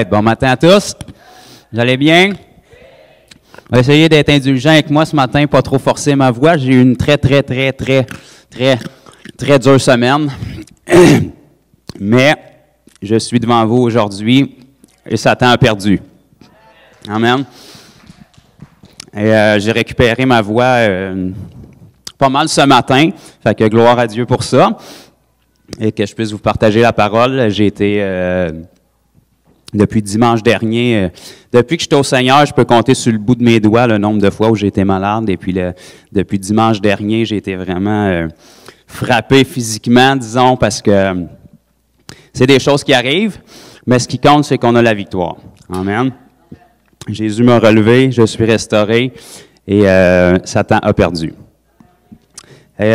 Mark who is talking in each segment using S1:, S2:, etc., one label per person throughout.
S1: right, bon matin à tous. Vous allez bien? On va essayer d'être indulgent avec moi ce matin, pas trop forcer ma voix. J'ai eu une très dure semaine. Mais je suis devant vous aujourd'hui et Satan a perdu. Amen. Et j'ai récupéré ma voix pas mal ce matin. Fait que gloire à Dieu pour ça. Et que je puisse vous partager la parole. J'ai été, depuis dimanche dernier, depuis que j'étais au Seigneur, je peux compter sur le bout de mes doigts le nombre de fois où j'ai été malade. Et puis, depuis dimanche dernier, j'ai été vraiment frappé physiquement, disons, parce que c'est des choses qui arrivent. Mais ce qui compte, c'est qu'on a la victoire. Amen. Jésus m'a relevé, je suis restauré et Satan a perdu. Et,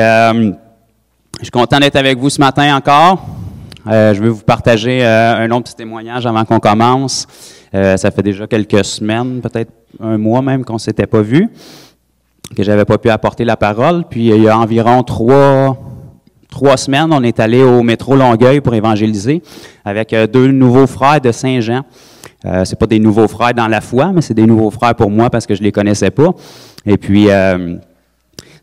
S1: je suis content d'être avec vous ce matin encore. Je veux vous partager un autre petit témoignage avant qu'on commence. Ça fait déjà quelques semaines, peut-être un mois même qu'on ne s'était pas vu, que je n'avais pas pu apporter la parole. Puis il y a environ trois semaines, on est allé au métro Longueuil pour évangéliser avec deux nouveaux frères de Saint-Jean. C'est pas des nouveaux frères dans la foi, mais c'est des nouveaux frères pour moi parce que je les connaissais pas. Et puis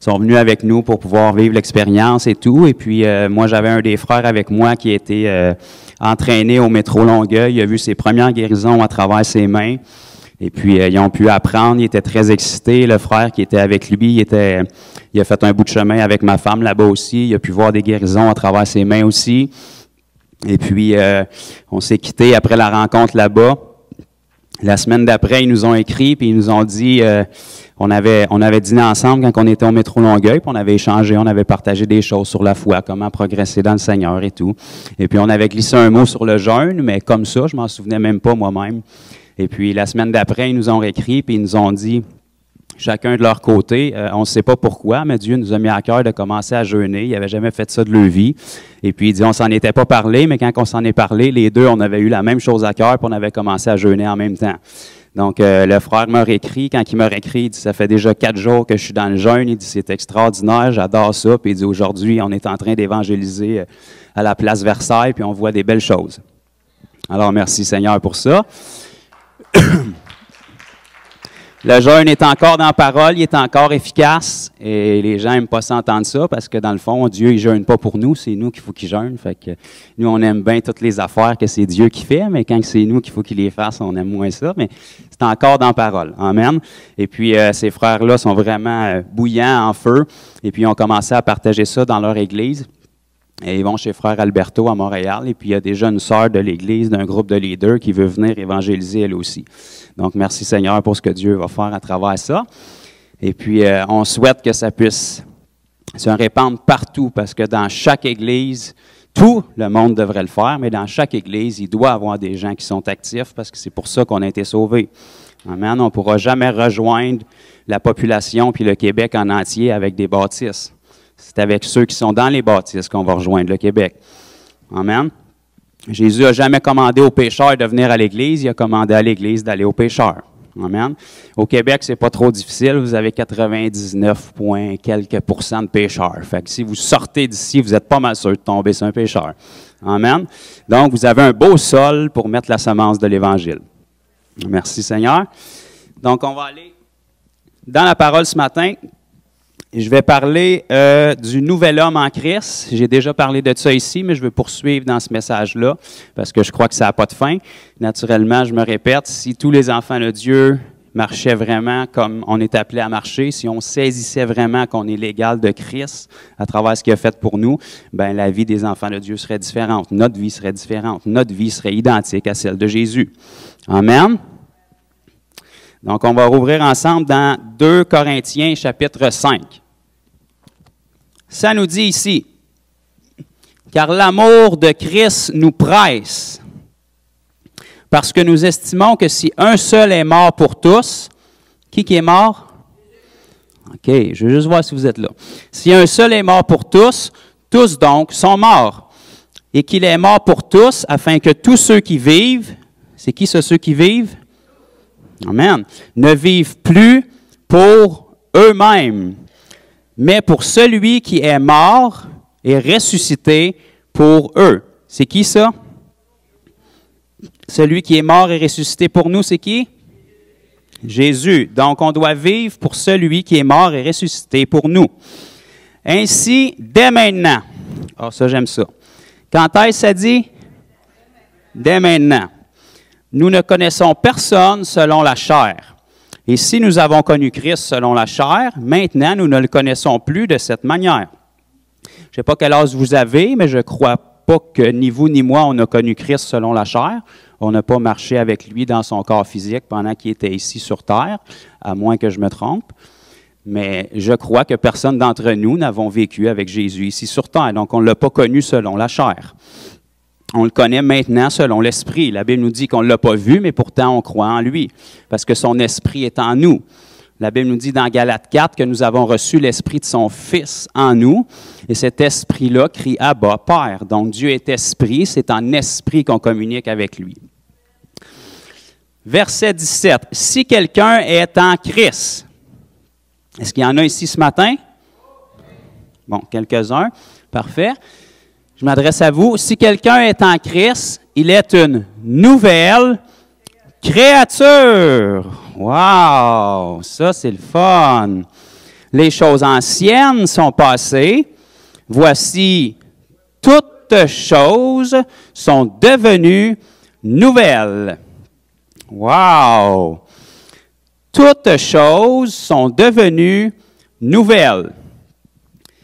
S1: sont venus avec nous pour pouvoir vivre l'expérience et tout. Et puis, moi, j'avais un des frères avec moi qui était entraîné au métro Longueuil. Il a vu ses premières guérisons à travers ses mains. Et puis, ils ont pu apprendre. Il était très excité. Le frère qui était avec lui, il a fait un bout de chemin avec ma femme là-bas aussi. Il a pu voir des guérisons à travers ses mains aussi. Et puis, on s'est quittés après la rencontre là-bas. La semaine d'après, ils nous ont écrit puis ils nous ont dit... On avait dîné ensemble quand on était au métro Longueuil, puis on avait échangé, on avait partagé des choses sur la foi, comment progresser dans le Seigneur et tout. Et puis on avait glissé un mot sur le jeûne, mais comme ça, je m'en souvenais même pas moi-même. Et puis la semaine d'après, ils nous ont réécrit, puis ils nous ont dit, chacun de leur côté, on ne sait pas pourquoi, mais Dieu nous a mis à cœur de commencer à jeûner. Ils n'avaient jamais fait ça de leur vie. Et puis il dit, on s'en était pas parlé, mais quand on s'en est parlé, les deux, on avait eu la même chose à cœur, puis on avait commencé à jeûner en même temps. Donc, le frère m'a réécrit. Quand il m'a réécrit, il dit, ça fait déjà 4 jours que je suis dans le jeûne. Il dit, c'est extraordinaire, j'adore ça. Puis il dit, aujourd'hui, on est en train d'évangéliser à la place Versailles, puis on voit des belles choses. Alors, merci Seigneur pour ça. Le jeûne est encore dans la parole, il est encore efficace. Et les gens n'aiment pas s'entendre ça parce que dans le fond, Dieu, il ne jeûne pas pour nous, c'est nous qu'il faut qu'il jeûne. Fait que nous, on aime bien toutes les affaires que c'est Dieu qui fait, mais quand c'est nous qu'il faut qu'il les fasse, on aime moins ça. Mais c'est encore dans la parole. Amen. Et puis, ces frères-là sont vraiment bouillants en feu. Et puis, ils ont commencé à partager ça dans leur église. Et ils vont chez Frère Alberto à Montréal. Et puis, il y a déjà une sœur de l'église, d'un groupe de leaders qui veut venir évangéliser elle aussi. Donc, merci Seigneur pour ce que Dieu va faire à travers ça. Et puis, on souhaite que ça puisse se répandre partout parce que dans chaque église, tout le monde devrait le faire, mais dans chaque église, il doit y avoir des gens qui sont actifs parce que c'est pour ça qu'on a été sauvés. Amen. On ne pourra jamais rejoindre la population puis le Québec en entier avec des bâtisses. C'est avec ceux qui sont dans les bâtisses qu'on va rejoindre le Québec. Amen. Jésus n'a jamais commandé aux pécheurs de venir à l'Église, il a commandé à l'Église d'aller aux pécheurs. Amen. Au Québec, c'est pas trop difficile, vous avez 99 quelques % de pécheurs. Fait que si vous sortez d'ici, vous êtes pas mal sûr de tomber sur un pécheur. Amen. Donc, vous avez un beau sol pour mettre la semence de l'Évangile. Merci Seigneur. Donc, on va aller dans la parole ce matin. Je vais parler du nouvel homme en Christ. J'ai déjà parlé de ça ici, mais je veux poursuivre dans ce message-là parce que je crois que ça n'a pas de fin. Naturellement, je me répète, si tous les enfants de Dieu marchaient vraiment comme on est appelé à marcher, si on saisissait vraiment qu'on est l'égal de Christ à travers ce qu'il a fait pour nous, ben la vie des enfants de Dieu serait différente. Notre vie serait différente. Notre vie serait identique à celle de Jésus. Amen. Donc, on va rouvrir ensemble dans 2 Corinthiens, chapitre 5. Ça nous dit ici, « Car l'amour de Christ nous presse, parce que nous estimons que si un seul est mort pour tous, qui est mort? » OK, je veux juste voir si vous êtes là. « Si un seul est mort pour tous, tous donc sont morts, et qu'il est mort pour tous, afin que tous ceux qui vivent, c'est qui ceux qui vivent? Amen. Ne vivent plus pour eux-mêmes, mais pour celui qui est mort et ressuscité pour eux. C'est qui ça? Celui qui est mort et ressuscité pour nous, c'est qui? Jésus. Donc, on doit vivre pour celui qui est mort et ressuscité pour nous. Ainsi, dès maintenant. Ah, ça, j'aime ça. Quand est-ce que ça dit? Dès maintenant. Nous ne connaissons personne selon la chair. Et si nous avons connu Christ selon la chair, maintenant, nous ne le connaissons plus de cette manière. Je ne sais pas quel âge vous avez, mais je ne crois pas que ni vous ni moi, on a connu Christ selon la chair. On n'a pas marché avec lui dans son corps physique pendant qu'il était ici sur terre, à moins que je me trompe. Mais je crois que personne d'entre nous n'avons vécu avec Jésus ici sur terre. Donc, on ne l'a pas connu selon la chair. On le connaît maintenant selon l'Esprit. La Bible nous dit qu'on ne l'a pas vu, mais pourtant on croit en lui, parce que son Esprit est en nous. La Bible nous dit dans Galates 4 que nous avons reçu l'Esprit de son Fils en nous, et cet Esprit-là crie « Abba, Père ». Donc Dieu est Esprit, c'est en Esprit qu'on communique avec lui. Verset 17. « Si quelqu'un est en Christ », est-ce qu'il y en a ici ce matin? Bon, quelques-uns. Parfait. Je m'adresse à vous. Si quelqu'un est en Christ, il est une nouvelle créature. Wow! Ça, c'est le fun. Les choses anciennes sont passées. Voici, toutes choses sont devenues nouvelles. Wow! Toutes choses sont devenues nouvelles.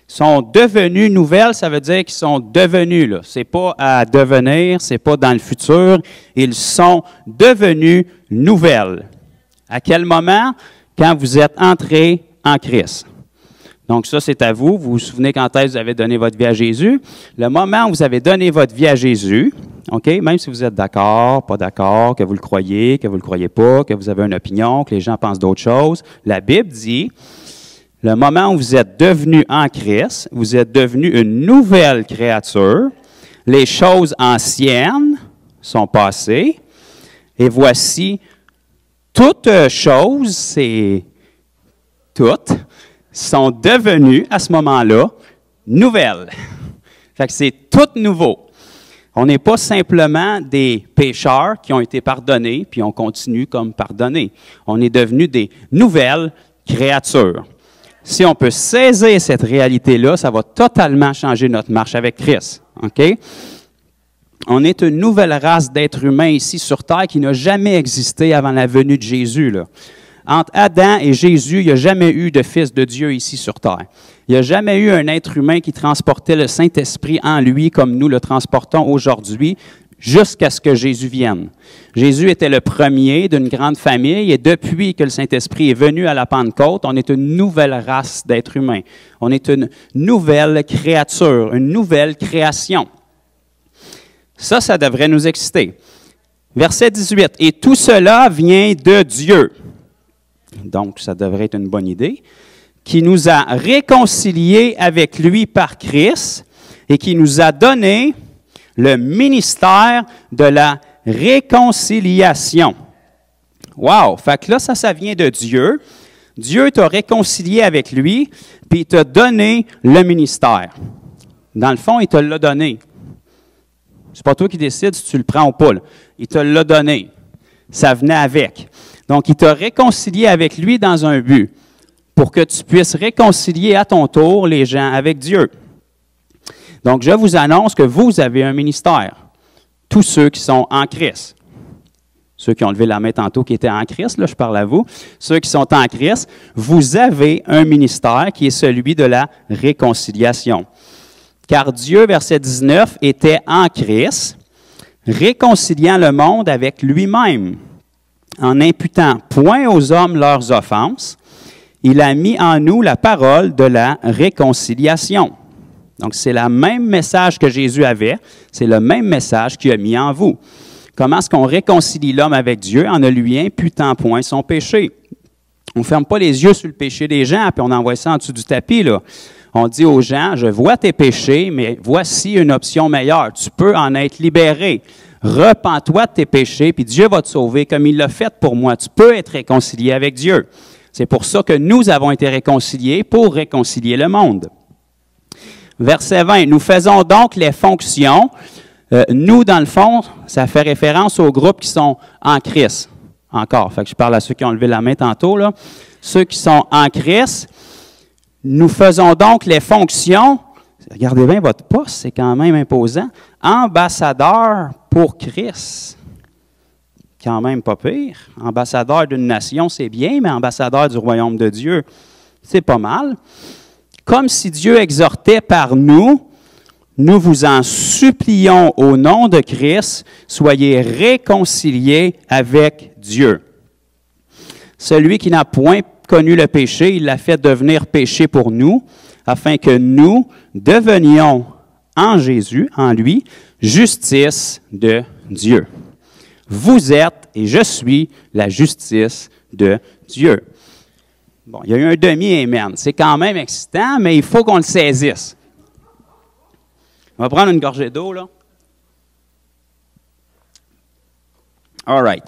S1: Sont devenues nouvelles, ça veut dire qu'ils sont devenus, là. C'est pas à devenir, c'est pas dans le futur. Ils sont devenus nouvelles. À quel moment? Quand vous êtes entrés en Christ. Donc ça, c'est à vous. Vous vous souvenez quand est-ce que vous avez donné votre vie à Jésus? Le moment où vous avez donné votre vie à Jésus, OK, même si vous êtes d'accord, pas d'accord, que vous le croyez pas, que vous avez une opinion, que les gens pensent d'autres choses, la Bible dit, le moment où vous êtes devenu en Christ, vous êtes devenu une nouvelle créature, les choses anciennes sont passées, et voici, toutes choses, c'est toutes, sont devenues à ce moment-là nouvelles. Fait que c'est tout nouveau. On n'est pas simplement des pécheurs qui ont été pardonnés, puis on continue comme pardonnés. On est devenus des nouvelles créatures. Si on peut saisir cette réalité-là, ça va totalement changer notre marche avec Christ. OK? On est une nouvelle race d'êtres humains ici sur Terre qui n'a jamais existé avant la venue de Jésus, là. Entre Adam et Jésus, il n'y a jamais eu de Fils de Dieu ici sur terre. Il n'y a jamais eu un être humain qui transportait le Saint-Esprit en lui comme nous le transportons aujourd'hui jusqu'à ce que Jésus vienne. Jésus était le premier d'une grande famille et depuis que le Saint-Esprit est venu à la Pentecôte, on est une nouvelle race d'êtres humains. On est une nouvelle créature, une nouvelle création. Ça devrait nous exciter. Verset 18. « Et tout cela vient de Dieu. » Donc, ça devrait être une bonne idée. « Qui nous a réconciliés avec lui par Christ et qui nous a donné le ministère de la réconciliation. » Wow! Fait que là, ça vient de Dieu. Dieu t'a réconcilié avec lui, puis il t'a donné le ministère. Dans le fond, il te l'a donné. C'est pas toi qui décides si tu le prends ou pas, là. Il te l'a donné. Ça venait avec. Donc, il t'a réconcilié avec lui dans un but, pour que tu puisses réconcilier à ton tour les gens avec Dieu. Donc, je vous annonce que vous avez un ministère. Tous ceux qui sont en Christ. Ceux qui ont levé la main tantôt qui étaient en Christ, là, je parle à vous. Ceux qui sont en Christ, vous avez un ministère qui est celui de la réconciliation. Car Dieu, verset 19, était en Christ, réconciliant le monde avec lui-même, en n'imputant point aux hommes leurs offenses. Il a mis en nous la parole de la réconciliation. Donc, c'est le même message que Jésus avait, c'est le même message qu'il a mis en vous. Comment est-ce qu'on réconcilie l'homme avec Dieu en ne lui imputant point son péché? On ne ferme pas les yeux sur le péché des gens, puis on envoie ça en dessous du tapis, là. On dit aux gens, je vois tes péchés, mais voici une option meilleure. Tu peux en être libéré. Repens-toi de tes péchés, puis Dieu va te sauver comme il l'a fait pour moi. Tu peux être réconcilié avec Dieu. C'est pour ça que nous avons été réconciliés, pour réconcilier le monde. Verset 20, nous faisons donc les fonctions Nous, dans le fond, ça fait référence aux groupes qui sont en Christ. Encore, fait que je parle à ceux qui ont levé la main tantôt, là. Ceux qui sont en Christ, nous faisons donc les fonctions, regardez bien votre poste, c'est quand même imposant, ambassadeur pour Christ. Quand même pas pire. Ambassadeur d'une nation, c'est bien, mais ambassadeur du royaume de Dieu, c'est pas mal. Comme si Dieu exhortait par nous, nous vous en supplions au nom de Christ, soyez réconciliés avec Dieu. Celui qui n'a point connu le péché, il l'a fait devenir péché pour nous, afin que nous devenions en Jésus, en lui, justice de Dieu. Vous êtes et je suis la justice de Dieu. Bon, il y a eu un demi-amen. C'est quand même excitant, mais il faut qu'on le saisisse. On va prendre une gorgée d'eau, là. All right.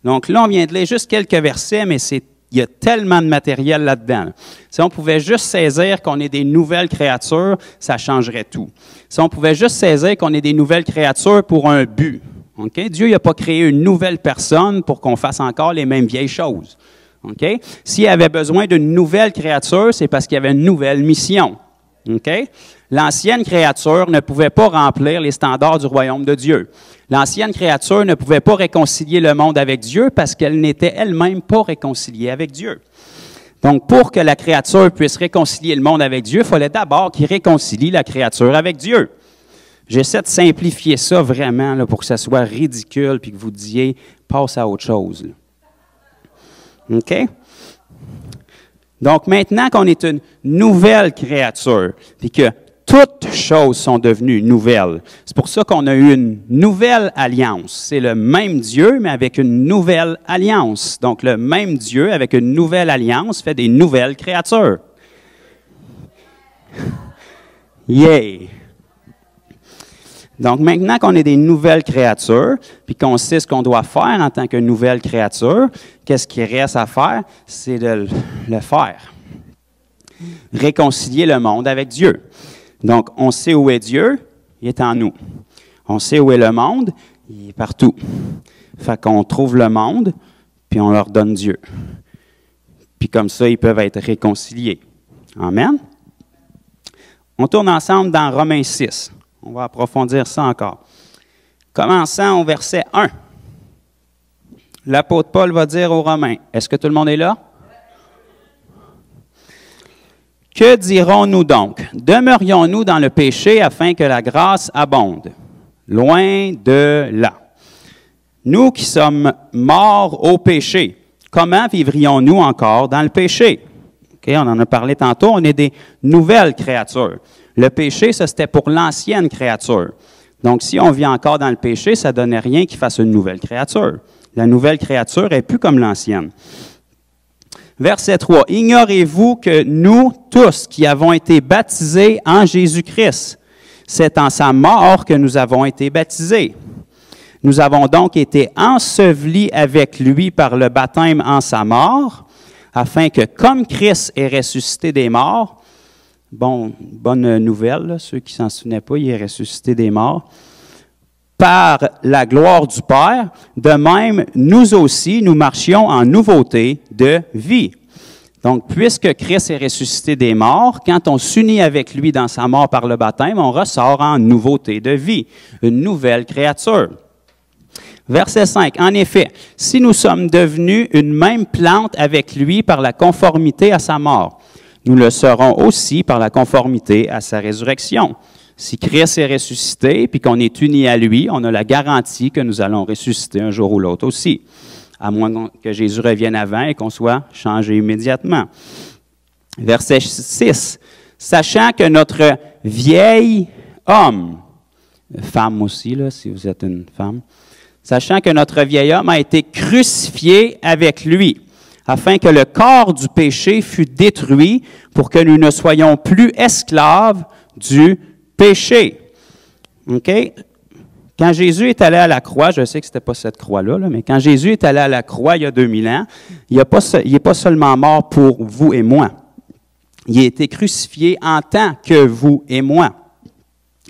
S1: Donc là, on vient de lire juste quelques versets, mais il y a tellement de matériel là-dedans. Là. Si on pouvait juste saisir qu'on est des nouvelles créatures, ça changerait tout. Si on pouvait juste saisir qu'on est des nouvelles créatures pour un but. Okay? Dieu n'a pas créé une nouvelle personne pour qu'on fasse encore les mêmes vieilles choses. Okay? S'il avait besoin d'une nouvelle créature, c'est parce qu'il y avait une nouvelle mission. Okay? L'ancienne créature ne pouvait pas remplir les standards du royaume de Dieu. L'ancienne créature ne pouvait pas réconcilier le monde avec Dieu parce qu'elle n'était elle-même pas réconciliée avec Dieu. Donc, pour que la créature puisse réconcilier le monde avec Dieu, il fallait d'abord qu'il réconcilie la créature avec Dieu. J'essaie de simplifier ça vraiment là, pour que ça soit ridicule puis que vous disiez « passe à autre chose ». OK? Donc, maintenant qu'on est une nouvelle créature, puis que toutes choses sont devenues nouvelles, c'est pour ça qu'on a eu une nouvelle alliance. C'est le même Dieu, mais avec une nouvelle alliance. Donc, le même Dieu, avec une nouvelle alliance, fait des nouvelles créatures. Yeah! Donc, maintenant qu'on est des nouvelles créatures, puis qu'on sait ce qu'on doit faire en tant que nouvelle créature, qu'est-ce qui reste à faire? C'est de le faire. Réconcilier le monde avec Dieu. Donc, on sait où est Dieu, il est en nous. On sait où est le monde, il est partout. Fait qu'on trouve le monde, puis on leur donne Dieu. Puis comme ça, ils peuvent être réconciliés. Amen? On tourne ensemble dans Romains 6. On va approfondir ça encore. Commençant au verset 1. L'apôtre Paul va dire aux Romains, est-ce que tout le monde est là? Que dirons-nous donc? Demeurions-nous dans le péché afin que la grâce abonde? Loin de là. Nous qui sommes morts au péché, comment vivrions-nous encore dans le péché? Okay, on en a parlé tantôt, on est des nouvelles créatures. Le péché, ça, c'était pour l'ancienne créature. Donc, si on vit encore dans le péché, ça ne donnait rien qu'il fasse une nouvelle créature. La nouvelle créature n'est plus comme l'ancienne. Verset 3. « Ignorez-vous que nous tous qui avons été baptisés en Jésus-Christ, c'est en sa mort que nous avons été baptisés. Nous avons donc été ensevelis avec lui par le baptême en sa mort, afin que, comme Christ est ressuscité des morts, » bon, bonne nouvelle, là, ceux qui ne s'en souvenaient pas, il est ressuscité des morts. Par la gloire du Père, de même, nous aussi, nous marchions en nouveauté de vie. Donc, puisque Christ est ressuscité des morts, quand on s'unit avec lui dans sa mort par le baptême, on ressort en nouveauté de vie, une nouvelle créature. Verset 5. En effet, si nous sommes devenus une même plante avec lui par la conformité à sa mort, nous le serons aussi par la conformité à sa résurrection. Si Christ est ressuscité, puis qu'on est unis à lui, on a la garantie que nous allons ressusciter un jour ou l'autre aussi, à moins que Jésus revienne avant et qu'on soit changé immédiatement. Verset 6. Sachant que notre vieil homme, femme aussi, là, si vous êtes une femme, sachant que notre vieil homme a été crucifié avec lui, afin que le corps du péché fût détruit pour que nous ne soyons plus esclaves du péché. OK? Quand Jésus est allé à la croix, je sais que ce n'était pas cette croix-là, là, mais quand Jésus est allé à la croix il y a 2000 ans, il n'est pas seulement mort pour vous et moi. Il a été crucifié en tant que vous et moi.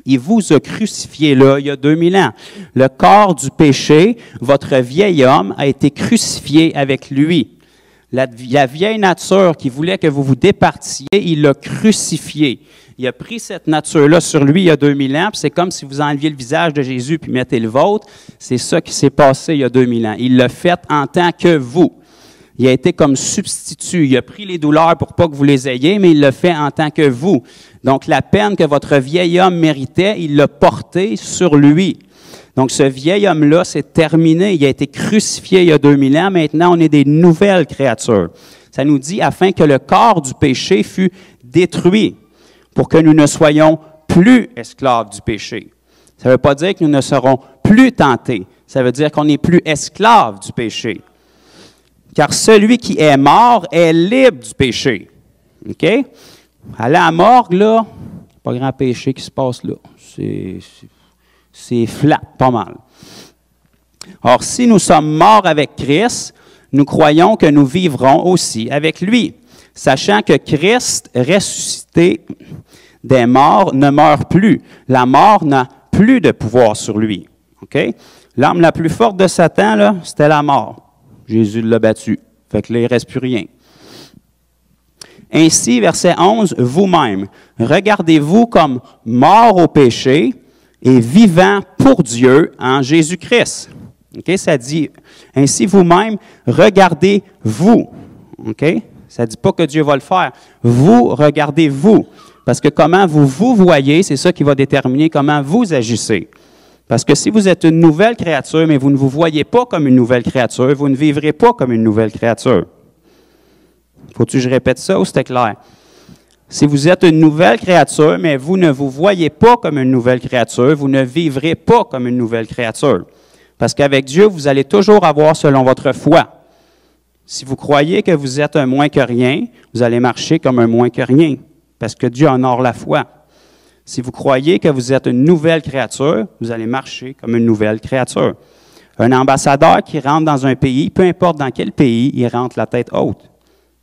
S1: Il vous a crucifié là, il y a 2000 ans. Le corps du péché, votre vieil homme, a été crucifié avec lui. La vieille nature qui voulait que vous vous départiez, il l'a crucifié. Il a pris cette nature-là sur lui il y a 2000 ans, puis c'est comme si vous enleviez le visage de Jésus puis mettez le vôtre. C'est ça qui s'est passé il y a 2000 ans. Il l'a fait en tant que vous. Il a été comme substitut. Il a pris les douleurs pour pas que vous les ayez, mais il l'a fait en tant que vous. Donc, la peine que votre vieil homme méritait, il l'a portée sur lui. Donc, ce vieil homme-là, c'est terminé. Il a été crucifié il y a 2000 ans. Maintenant, on est des nouvelles créatures. Ça nous dit, afin que le corps du péché fût détruit, pour que nous ne soyons plus esclaves du péché. Ça ne veut pas dire que nous ne serons plus tentés. Ça veut dire qu'on n'est plus esclaves du péché. Car celui qui est mort est libre du péché. OK? Aller à la morgue, là, pas grand péché qui se passe là. C'est flat, pas mal. Or, si nous sommes morts avec Christ, nous croyons que nous vivrons aussi avec lui, sachant que Christ, ressuscité des morts, ne meurt plus. La mort n'a plus de pouvoir sur lui. OK? L'arme la plus forte de Satan, là, c'était la mort. Jésus l'a battu. Fait que là, il ne reste plus rien. Ainsi, verset 11, vous-même, regardez-vous comme morts au péché et vivants pour Dieu en Jésus-Christ. OK? Ça dit, ainsi vous-même, regardez-vous. OK? Ça ne dit pas que Dieu va le faire. Vous, regardez-vous. Parce que comment vous voyez, c'est ça qui va déterminer comment vous agissez. Parce que si vous êtes une nouvelle créature, mais vous ne vous voyez pas comme une nouvelle créature, vous ne vivrez pas comme une nouvelle créature. Faut-tu que je répète ça ou c'était clair? Si vous êtes une nouvelle créature, mais vous ne vous voyez pas comme une nouvelle créature, vous ne vivrez pas comme une nouvelle créature. Parce qu'avec Dieu, vous allez toujours avoir selon votre foi. Si vous croyez que vous êtes un moins que rien, vous allez marcher comme un moins que rien. Parce que Dieu honore la foi. Si vous croyez que vous êtes une nouvelle créature, vous allez marcher comme une nouvelle créature. Un ambassadeur qui rentre dans un pays, peu importe dans quel pays, il rentre la tête haute.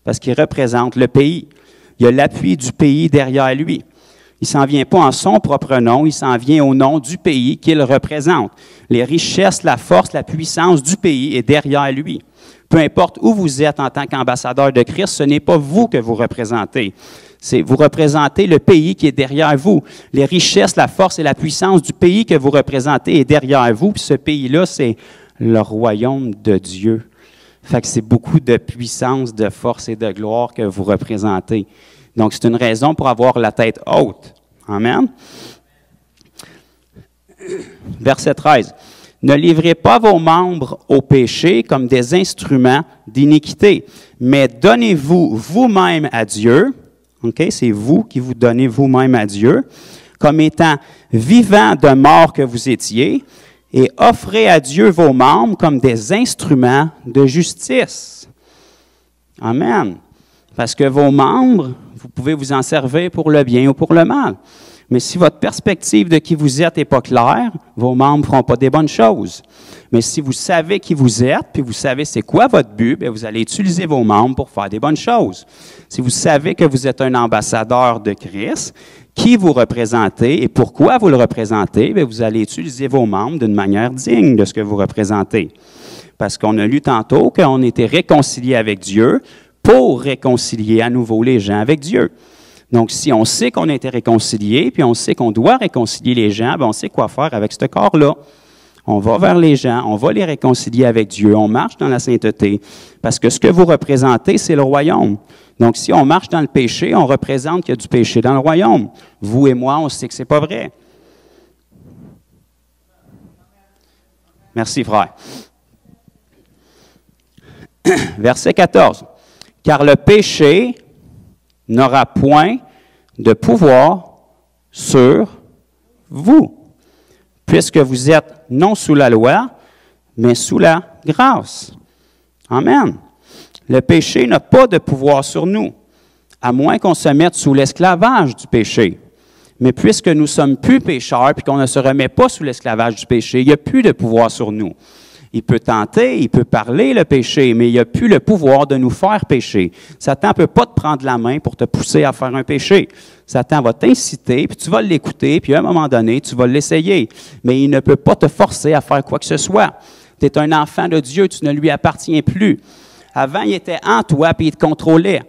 S1: Parce qu'il représente le pays. Il y a l'appui du pays derrière lui. Il ne s'en vient pas en son propre nom, il s'en vient au nom du pays qu'il représente. Les richesses, la force, la puissance du pays est derrière lui. Peu importe où vous êtes en tant qu'ambassadeur de Christ, ce n'est pas vous que vous représentez. Vous représentez le pays qui est derrière vous. Les richesses, la force et la puissance du pays que vous représentez est derrière vous. Puis ce pays-là, c'est le royaume de Dieu. Fait que c'est beaucoup de puissance, de force et de gloire que vous représentez. Donc, c'est une raison pour avoir la tête haute. Amen. Verset 13. Ne livrez pas vos membres au péché comme des instruments d'iniquité, mais donnez-vous vous-même à Dieu. OK? C'est vous qui vous donnez vous-même à Dieu, comme étant vivants de mort que vous étiez, et offrez à Dieu vos membres comme des instruments de justice. Amen. Parce que vos membres, vous pouvez vous en servir pour le bien ou pour le mal. Mais si votre perspective de qui vous êtes n'est pas claire, vos membres ne feront pas des bonnes choses. Mais si vous savez qui vous êtes, puis vous savez c'est quoi votre but, bien, vous allez utiliser vos membres pour faire des bonnes choses. Si vous savez que vous êtes un ambassadeur de Christ, qui vous représentez et pourquoi vous le représentez, bien, vous allez utiliser vos membres d'une manière digne de ce que vous représentez. Parce qu'on a lu tantôt qu'on était réconcilié avec Dieu pour réconcilier à nouveau les gens avec Dieu. Donc, si on sait qu'on a été réconcilié, puis on sait qu'on doit réconcilier les gens, bien, on sait quoi faire avec ce corps-là. On va vers les gens, on va les réconcilier avec Dieu, on marche dans la sainteté. Parce que ce que vous représentez, c'est le royaume. Donc, si on marche dans le péché, on représente qu'il y a du péché dans le royaume. Vous et moi, on sait que ce n'est pas vrai. Merci, frère. Verset 14. Car le péché n'aura point de pouvoir sur vous, puisque vous êtes non sous la loi, mais sous la grâce. Amen. Le péché n'a pas de pouvoir sur nous, à moins qu'on se mette sous l'esclavage du péché. Mais puisque nous sommes plus pécheurs, puis qu'on ne se remet pas sous l'esclavage du péché, il n'y a plus de pouvoir sur nous. Il peut tenter, il peut parler le péché, mais il n'a plus le pouvoir de nous faire pécher. Satan ne peut pas te prendre la main pour te pousser à faire un péché. Satan va t'inciter, puis tu vas l'écouter, puis à un moment donné, tu vas l'essayer. Mais il ne peut pas te forcer à faire quoi que ce soit. Tu es un enfant de Dieu, tu ne lui appartiens plus. Avant, il était en toi, puis il te contrôlait.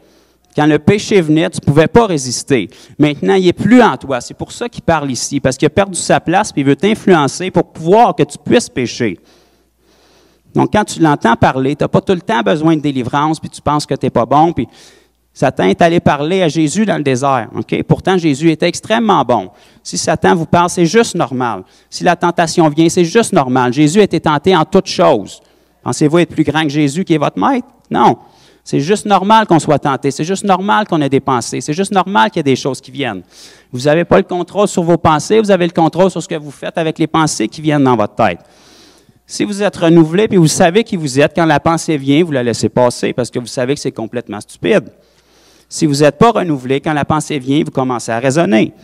S1: Quand le péché venait, tu ne pouvais pas résister. Maintenant, il n'est plus en toi. C'est pour ça qu'il parle ici, parce qu'il a perdu sa place, puis il veut t'influencer pour pouvoir que tu puisses pécher. Donc, quand tu l'entends parler, tu n'as pas tout le temps besoin de délivrance, puis tu penses que tu n'es pas bon, puis Satan est allé parler à Jésus dans le désert. Okay? Pourtant, Jésus était extrêmement bon. Si Satan vous parle, c'est juste normal. Si la tentation vient, c'est juste normal. Jésus a été tenté en toutes choses. Pensez-vous être plus grand que Jésus qui est votre maître? Non. C'est juste normal qu'on soit tenté. C'est juste normal qu'on ait des pensées. C'est juste normal qu'il y ait des choses qui viennent. Vous n'avez pas le contrôle sur vos pensées, vous avez le contrôle sur ce que vous faites avec les pensées qui viennent dans votre tête. Si vous êtes renouvelé et vous savez qui vous êtes, quand la pensée vient, vous la laissez passer parce que vous savez que c'est complètement stupide. Si vous n'êtes pas renouvelé, quand la pensée vient, vous commencez à raisonner.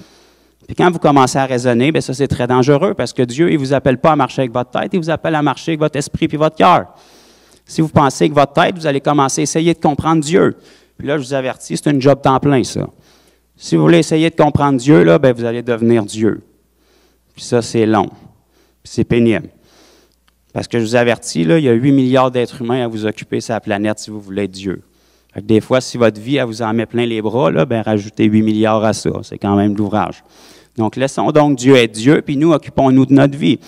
S1: Puis quand vous commencez à raisonner, bien ça c'est très dangereux parce que Dieu, il ne vous appelle pas à marcher avec votre tête, il vous appelle à marcher avec votre esprit et votre cœur. Si vous pensez avec votre tête, vous allez commencer à essayer de comprendre Dieu. Puis là, je vous avertis, c'est un job temps plein, ça. Si vous voulez essayer de comprendre Dieu, là, bien, vous allez devenir Dieu. Puis ça, c'est long. Puis c'est pénible. Parce que je vous avertis, là, il y a 8 milliards d'êtres humains à vous occuper sur la planète si vous voulez être Dieu. Fait que des fois, si votre vie, elle vous en met plein les bras, là, bien, rajoutez 8 milliards à ça. C'est quand même de l'ouvrage. Donc, laissons donc Dieu être Dieu, puis nous, occupons-nous de notre vie.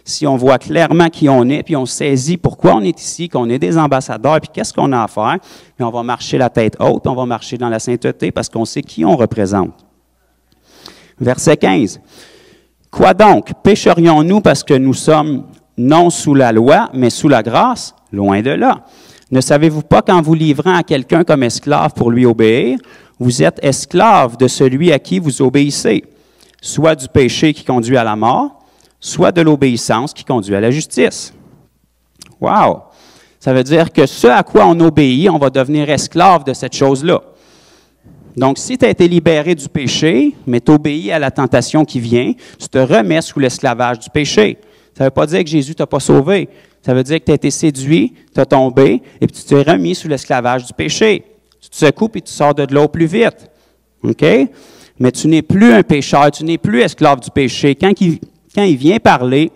S1: Si on voit clairement qui on est, puis on saisit pourquoi on est ici, qu'on est des ambassadeurs, puis qu'est-ce qu'on a à faire, puis on va marcher la tête haute, on va marcher dans la sainteté parce qu'on sait qui on représente. Verset 15. Quoi donc? Pécherions-nous parce que nous sommes non sous la loi, mais sous la grâce? Loin de là. Ne savez-vous pas qu'en vous livrant à quelqu'un comme esclave pour lui obéir, vous êtes esclave de celui à qui vous obéissez, soit du péché qui conduit à la mort, soit de l'obéissance qui conduit à la justice. Wow! Ça veut dire que ce à quoi on obéit, on va devenir esclave de cette chose-là. Donc, si tu as été libéré du péché, mais tu obéis à la tentation qui vient, tu te remets sous l'esclavage du péché. Ça ne veut pas dire que Jésus ne t'a pas sauvé. Ça veut dire que tu as été séduit, tu as tombé, et puis tu t'es remis sous l'esclavage du péché. Tu te secoues et tu sors de l'eau plus vite. OK? Mais tu n'es plus un pécheur, tu n'es plus esclave du péché. Quand il vient parler,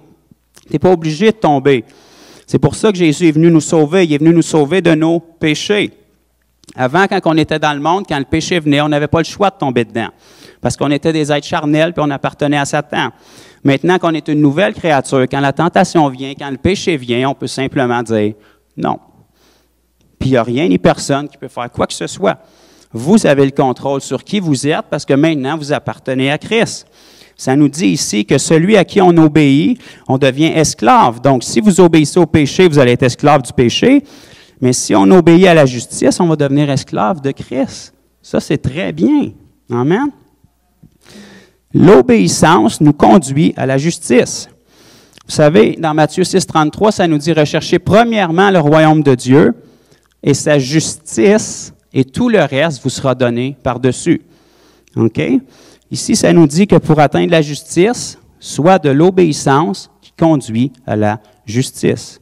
S1: tu n'es pas obligé de tomber. C'est pour ça que Jésus est venu nous sauver. Il est venu nous sauver de nos péchés. Avant, quand on était dans le monde, quand le péché venait, on n'avait pas le choix de tomber dedans. Parce qu'on était des êtres charnels puis on appartenait à Satan. Maintenant qu'on est une nouvelle créature, quand la tentation vient, quand le péché vient, on peut simplement dire non. Puis il n'y a rien ni personne qui peut faire quoi que ce soit. Vous avez le contrôle sur qui vous êtes parce que maintenant, vous appartenez à Christ. Ça nous dit ici que celui à qui on obéit, on devient esclave. Donc, si vous obéissez au péché, vous allez être esclave du péché. Mais si on obéit à la justice, on va devenir esclave de Christ. Ça, c'est très bien. Amen. L'obéissance nous conduit à la justice. Vous savez, dans Matthieu 6, 33, ça nous dit « Recherchez premièrement le royaume de Dieu et sa justice, et tout le reste vous sera donné par-dessus. » OK? Ici, ça nous dit que pour atteindre la justice, soit de l'obéissance qui conduit à la justice.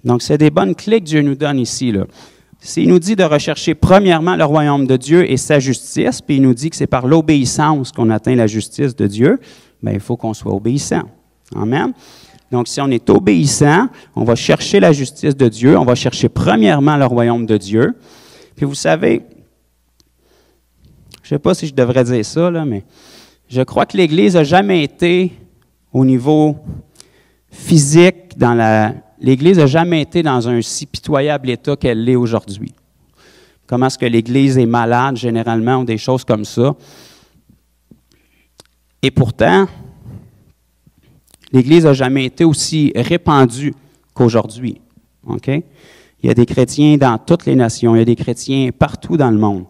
S1: Donc, c'est des bonnes clés que Dieu nous donne ici, là. S'il nous dit de rechercher premièrement le royaume de Dieu et sa justice, puis il nous dit que c'est par l'obéissance qu'on atteint la justice de Dieu, bien, il faut qu'on soit obéissant. Amen. Donc, si on est obéissant, on va chercher la justice de Dieu, on va chercher premièrement le royaume de Dieu. Puis vous savez, je ne sais pas si je devrais dire ça, là, mais je crois que l'Église n'a jamais été au niveau physique l'Église n'a jamais été dans un si pitoyable état qu'elle l'est aujourd'hui. Comment est-ce que l'Église est malade, généralement, ou des choses comme ça. Et pourtant, l'Église n'a jamais été aussi répandue qu'aujourd'hui. OK? Il y a des chrétiens dans toutes les nations, il y a des chrétiens partout dans le monde.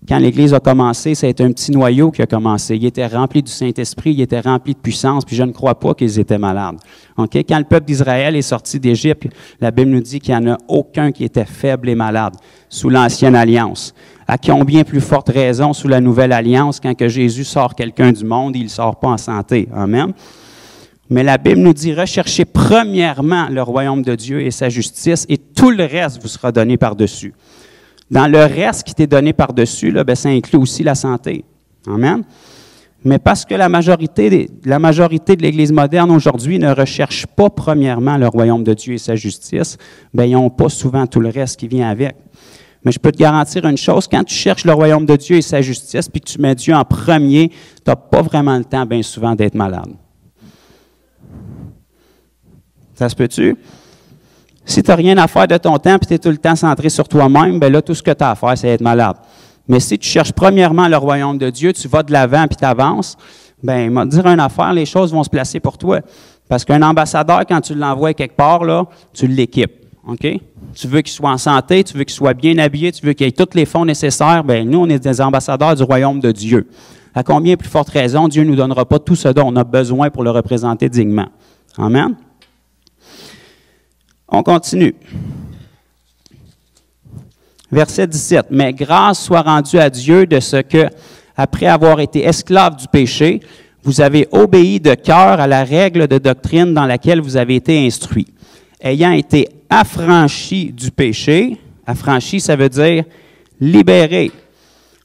S1: Quand l'Église a commencé, ça a été un petit noyau qui a commencé. Il était rempli du Saint-Esprit, il était rempli de puissance, puis je ne crois pas qu'ils étaient malades. Okay? Quand le peuple d'Israël est sorti d'Égypte, la Bible nous dit qu'il n'y en a aucun qui était faible et malade sous l'Ancienne Alliance. À combien plus forte raison sous la Nouvelle Alliance, quand que Jésus sort quelqu'un du monde, il ne sort pas en santé. Amen. Mais la Bible nous dit, recherchez premièrement le royaume de Dieu et sa justice, et tout le reste vous sera donné par-dessus. Dans le reste qui t'est donné par-dessus, là, ça inclut aussi la santé. Amen. Mais parce que la majorité de l'Église moderne aujourd'hui ne recherche pas premièrement le royaume de Dieu et sa justice, ils n'ont pas souvent tout le reste qui vient avec. Mais je peux te garantir une chose, quand tu cherches le royaume de Dieu et sa justice, puis que tu mets Dieu en premier, tu n'as pas vraiment le temps bien souvent d'être malade. Ça se peut-tu? Si tu n'as rien à faire de ton temps et tu es tout le temps centré sur toi-même, là, tout ce que tu as à faire, c'est être malade. Mais si tu cherches premièrement le royaume de Dieu, tu vas de l'avant puis tu avances, il m'a dire une affaire, les choses vont se placer pour toi. Parce qu'un ambassadeur, quand tu l'envoies quelque part, là, tu l'équipes. OK? Tu veux qu'il soit en santé, tu veux qu'il soit bien habillé, tu veux qu'il ait tous les fonds nécessaires. Nous, on est des ambassadeurs du royaume de Dieu. À combien plus forte raison, Dieu ne nous donnera pas tout ce dont on a besoin pour le représenter dignement. Amen? On continue. Verset 17. « Mais grâce soit rendue à Dieu de ce que, après avoir été esclaves du péché, vous avez obéi de cœur à la règle de doctrine dans laquelle vous avez été instruits. Ayant été affranchis du péché, affranchis, ça veut dire libérés,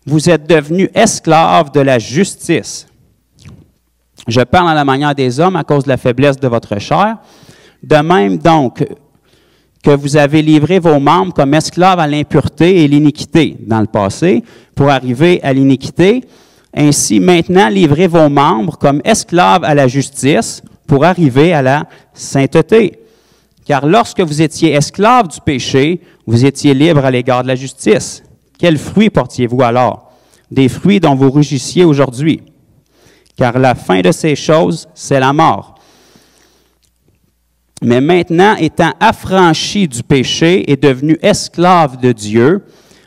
S1: vous êtes devenus esclaves de la justice. Je parle à la manière des hommes à cause de la faiblesse de votre chair. De même donc que vous avez livré vos membres comme esclaves à l'impureté et l'iniquité dans le passé, pour arriver à l'iniquité. Ainsi, maintenant, livrez vos membres comme esclaves à la justice, pour arriver à la sainteté. Car lorsque vous étiez esclaves du péché, vous étiez libres à l'égard de la justice. Quels fruits portiez-vous alors? Des fruits dont vous rougissiez aujourd'hui. Car la fin de ces choses, c'est la mort. Mais maintenant, étant affranchis du péché et devenus esclaves de Dieu,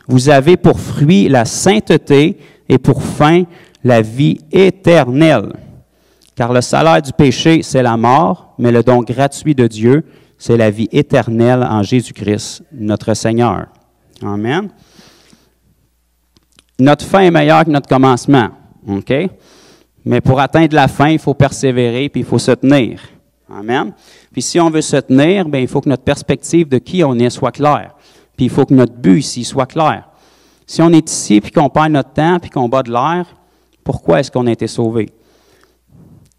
S1: vous avez pour fruit la sainteté et pour fin la vie éternelle. Car le salaire du péché, c'est la mort, mais le don gratuit de Dieu, c'est la vie éternelle en Jésus-Christ, notre Seigneur. Amen. Notre fin est meilleure que notre commencement. OK? Mais pour atteindre la fin, il faut persévérer puis il faut se tenir. Amen. Puis si on veut se tenir, il faut que notre perspective de qui on est soit claire. Puis il faut que notre but ici soit clair. Si on est ici puis qu'on perd notre temps puis qu'on bat de l'air, pourquoi est-ce qu'on a été sauvé?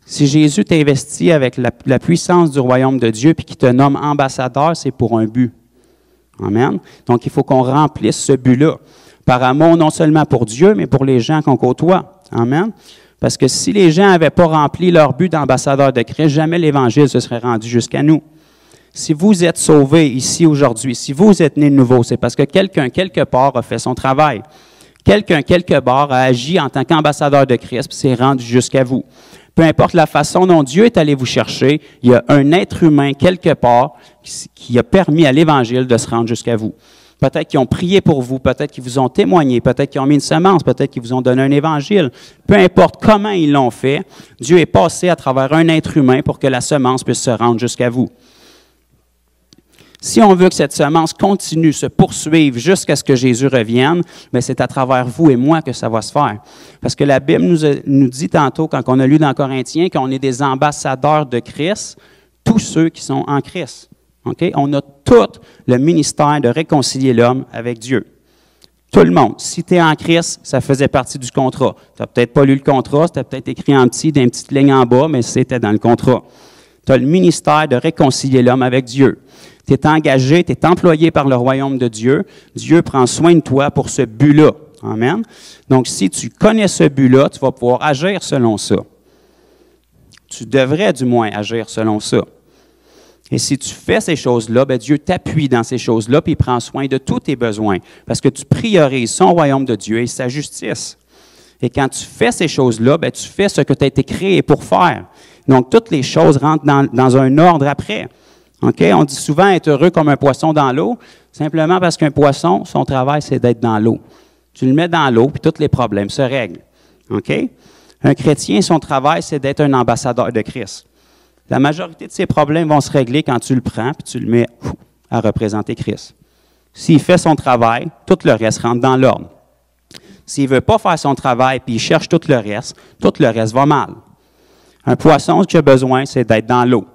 S1: Si Jésus t'investit avec la puissance du royaume de Dieu puis qu'il te nomme ambassadeur, c'est pour un but. Amen. Donc il faut qu'on remplisse ce but-là. Par amour non seulement pour Dieu, mais pour les gens qu'on côtoie. Amen. Parce que si les gens n'avaient pas rempli leur but d'ambassadeur de Christ, jamais l'Évangile se serait rendu jusqu'à nous. Si vous êtes sauvés ici aujourd'hui, si vous êtes nés de nouveau, c'est parce que quelqu'un quelque part a fait son travail. Quelqu'un quelque part a agi en tant qu'ambassadeur de Christ et s'est rendu jusqu'à vous. Peu importe la façon dont Dieu est allé vous chercher, il y a un être humain quelque part qui a permis à l'Évangile de se rendre jusqu'à vous. Peut-être qu'ils ont prié pour vous, peut-être qu'ils vous ont témoigné, peut-être qu'ils ont mis une semence, peut-être qu'ils vous ont donné un évangile. Peu importe comment ils l'ont fait, Dieu est passé à travers un être humain pour que la semence puisse se rendre jusqu'à vous. Si on veut que cette semence continue, se poursuive jusqu'à ce que Jésus revienne, c'est à travers vous et moi que ça va se faire. Parce que la Bible nous dit tantôt, quand on a lu dans Corinthiens, qu'on est des ambassadeurs de Christ, tous ceux qui sont en Christ. Okay? On a tout le ministère de réconcilier l'homme avec Dieu. Tout le monde. Si tu es en Christ, ça faisait partie du contrat. Tu n'as peut-être pas lu le contrat, c'était peut-être écrit en petit, d'une petite ligne en bas, mais c'était dans le contrat. Tu as le ministère de réconcilier l'homme avec Dieu. Tu es engagé, tu es employé par le royaume de Dieu. Dieu prend soin de toi pour ce but-là. Amen. Donc, si tu connais ce but-là, tu vas pouvoir agir selon ça. Tu devrais du moins agir selon ça. Et si tu fais ces choses-là, Dieu t'appuie dans ces choses-là, puis il prend soin de tous tes besoins, parce que tu priorises son royaume de Dieu et sa justice. Et quand tu fais ces choses-là, tu fais ce que tu as été créé pour faire. Donc, toutes les choses rentrent dans un ordre après. Okay? On dit souvent être heureux comme un poisson dans l'eau, simplement parce qu'un poisson, son travail, c'est d'être dans l'eau. Tu le mets dans l'eau, puis tous les problèmes se règlent. Okay? Un chrétien, son travail, c'est d'être un ambassadeur de Christ. La majorité de ses problèmes vont se régler quand tu le prends et tu le mets à représenter Christ. S'il fait son travail, tout le reste rentre dans l'ordre. S'il ne veut pas faire son travail et il cherche tout le reste va mal. Un poisson, ce qu'il a besoin, c'est d'être dans l'eau.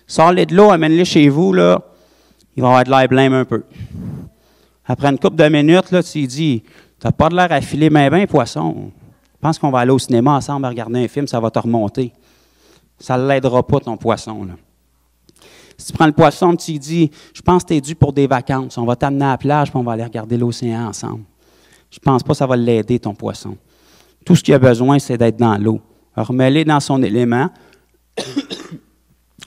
S1: Sors-les de l'eau, amène-les chez vous, là, il va avoir de l'air blême un peu. Après une couple de minutes, là, tu lui dis, tu n'as pas de l'air à filer bien, poisson. Je pense qu'on va aller au cinéma ensemble à regarder un film, ça va te remonter. Ça ne l'aidera pas, ton poisson, là. Si tu prends le poisson, tu lui dis, je pense que tu es dû pour des vacances, on va t'amener à la plage, puis on va aller regarder l'océan ensemble. Je ne pense pas que ça va l'aider, ton poisson. Tout ce qu'il a besoin, c'est d'être dans l'eau. Remets-le dans son élément,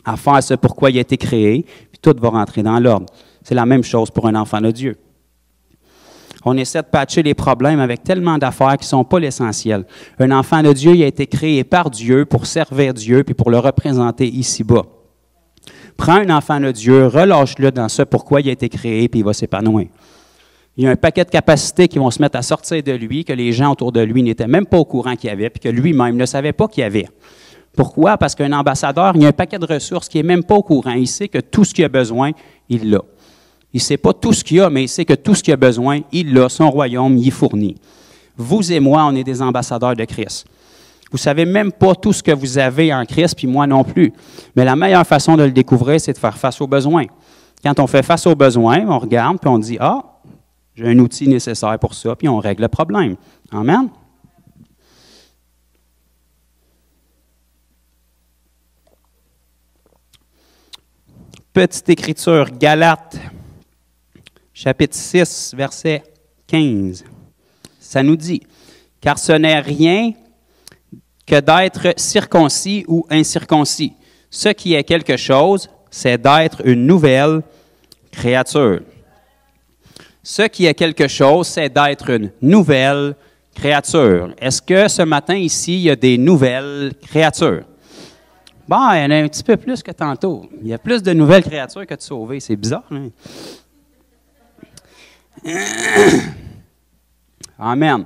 S1: à faire ce pourquoi il a été créé, puis tout va rentrer dans l'ordre. C'est la même chose pour un enfant de Dieu. On essaie de patcher les problèmes avec tellement d'affaires qui ne sont pas l'essentiel. Un enfant de Dieu, il a été créé par Dieu pour servir Dieu, puis pour le représenter ici-bas. Prends un enfant de Dieu, relâche-le dans ce pourquoi il a été créé, puis il va s'épanouir. Il y a un paquet de capacités qui vont se mettre à sortir de lui, que les gens autour de lui n'étaient même pas au courant qu'il y avait, puis que lui-même ne savait pas qu'il y avait. Pourquoi? Parce qu'un ambassadeur, il y a un paquet de ressources qui n'est même pas au courant. Il sait que tout ce qu'il a besoin, il l'a. Il ne sait pas tout ce qu'il a, mais il sait que tout ce qu'il a besoin, il l'a. Son royaume, il fournit. Vous et moi, on est des ambassadeurs de Christ. Vous ne savez même pas tout ce que vous avez en Christ, puis moi non plus. Mais la meilleure façon de le découvrir, c'est de faire face aux besoins. Quand on fait face aux besoins, on regarde, puis on dit, ah, j'ai un outil nécessaire pour ça, puis on règle le problème. Amen? Petite écriture, Galates, chapitre 6, verset 15. Ça nous dit, « Car ce n'est rien que d'être circoncis ou incirconcis. Ce qui est quelque chose, c'est d'être une nouvelle créature. » Ce qui est quelque chose, c'est d'être une nouvelle créature. Est-ce que ce matin ici, il y a des nouvelles créatures? Bon, il y en a un petit peu plus que tantôt. Il y a plus de nouvelles créatures que de sauvées. C'est bizarre, hein? Amen.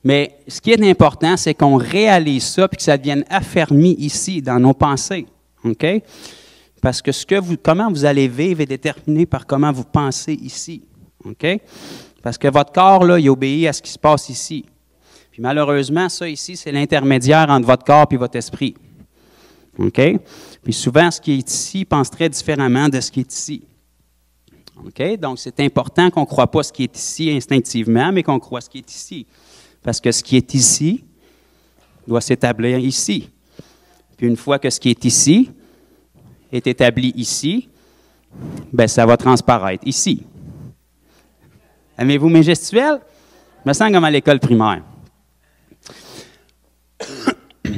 S1: Mais ce qui est important, c'est qu'on réalise ça et que ça devienne affermi ici, dans nos pensées. OK? Parce que comment vous allez vivre est déterminé par comment vous pensez ici. OK? Parce que votre corps, là, il obéit à ce qui se passe ici. Puis malheureusement, ça ici, c'est l'intermédiaire entre votre corps et votre esprit. OK? Puis souvent, ce qui est ici pense très différemment de ce qui est ici. OK? Donc, c'est important qu'on ne croie pas ce qui est ici instinctivement, mais qu'on croit ce qui est ici. Parce que ce qui est ici doit s'établir ici. Puis une fois que ce qui est ici est établi ici, bien, ça va transparaître ici. Aimez-vous mes gestuels? Je me sens comme à l'école primaire.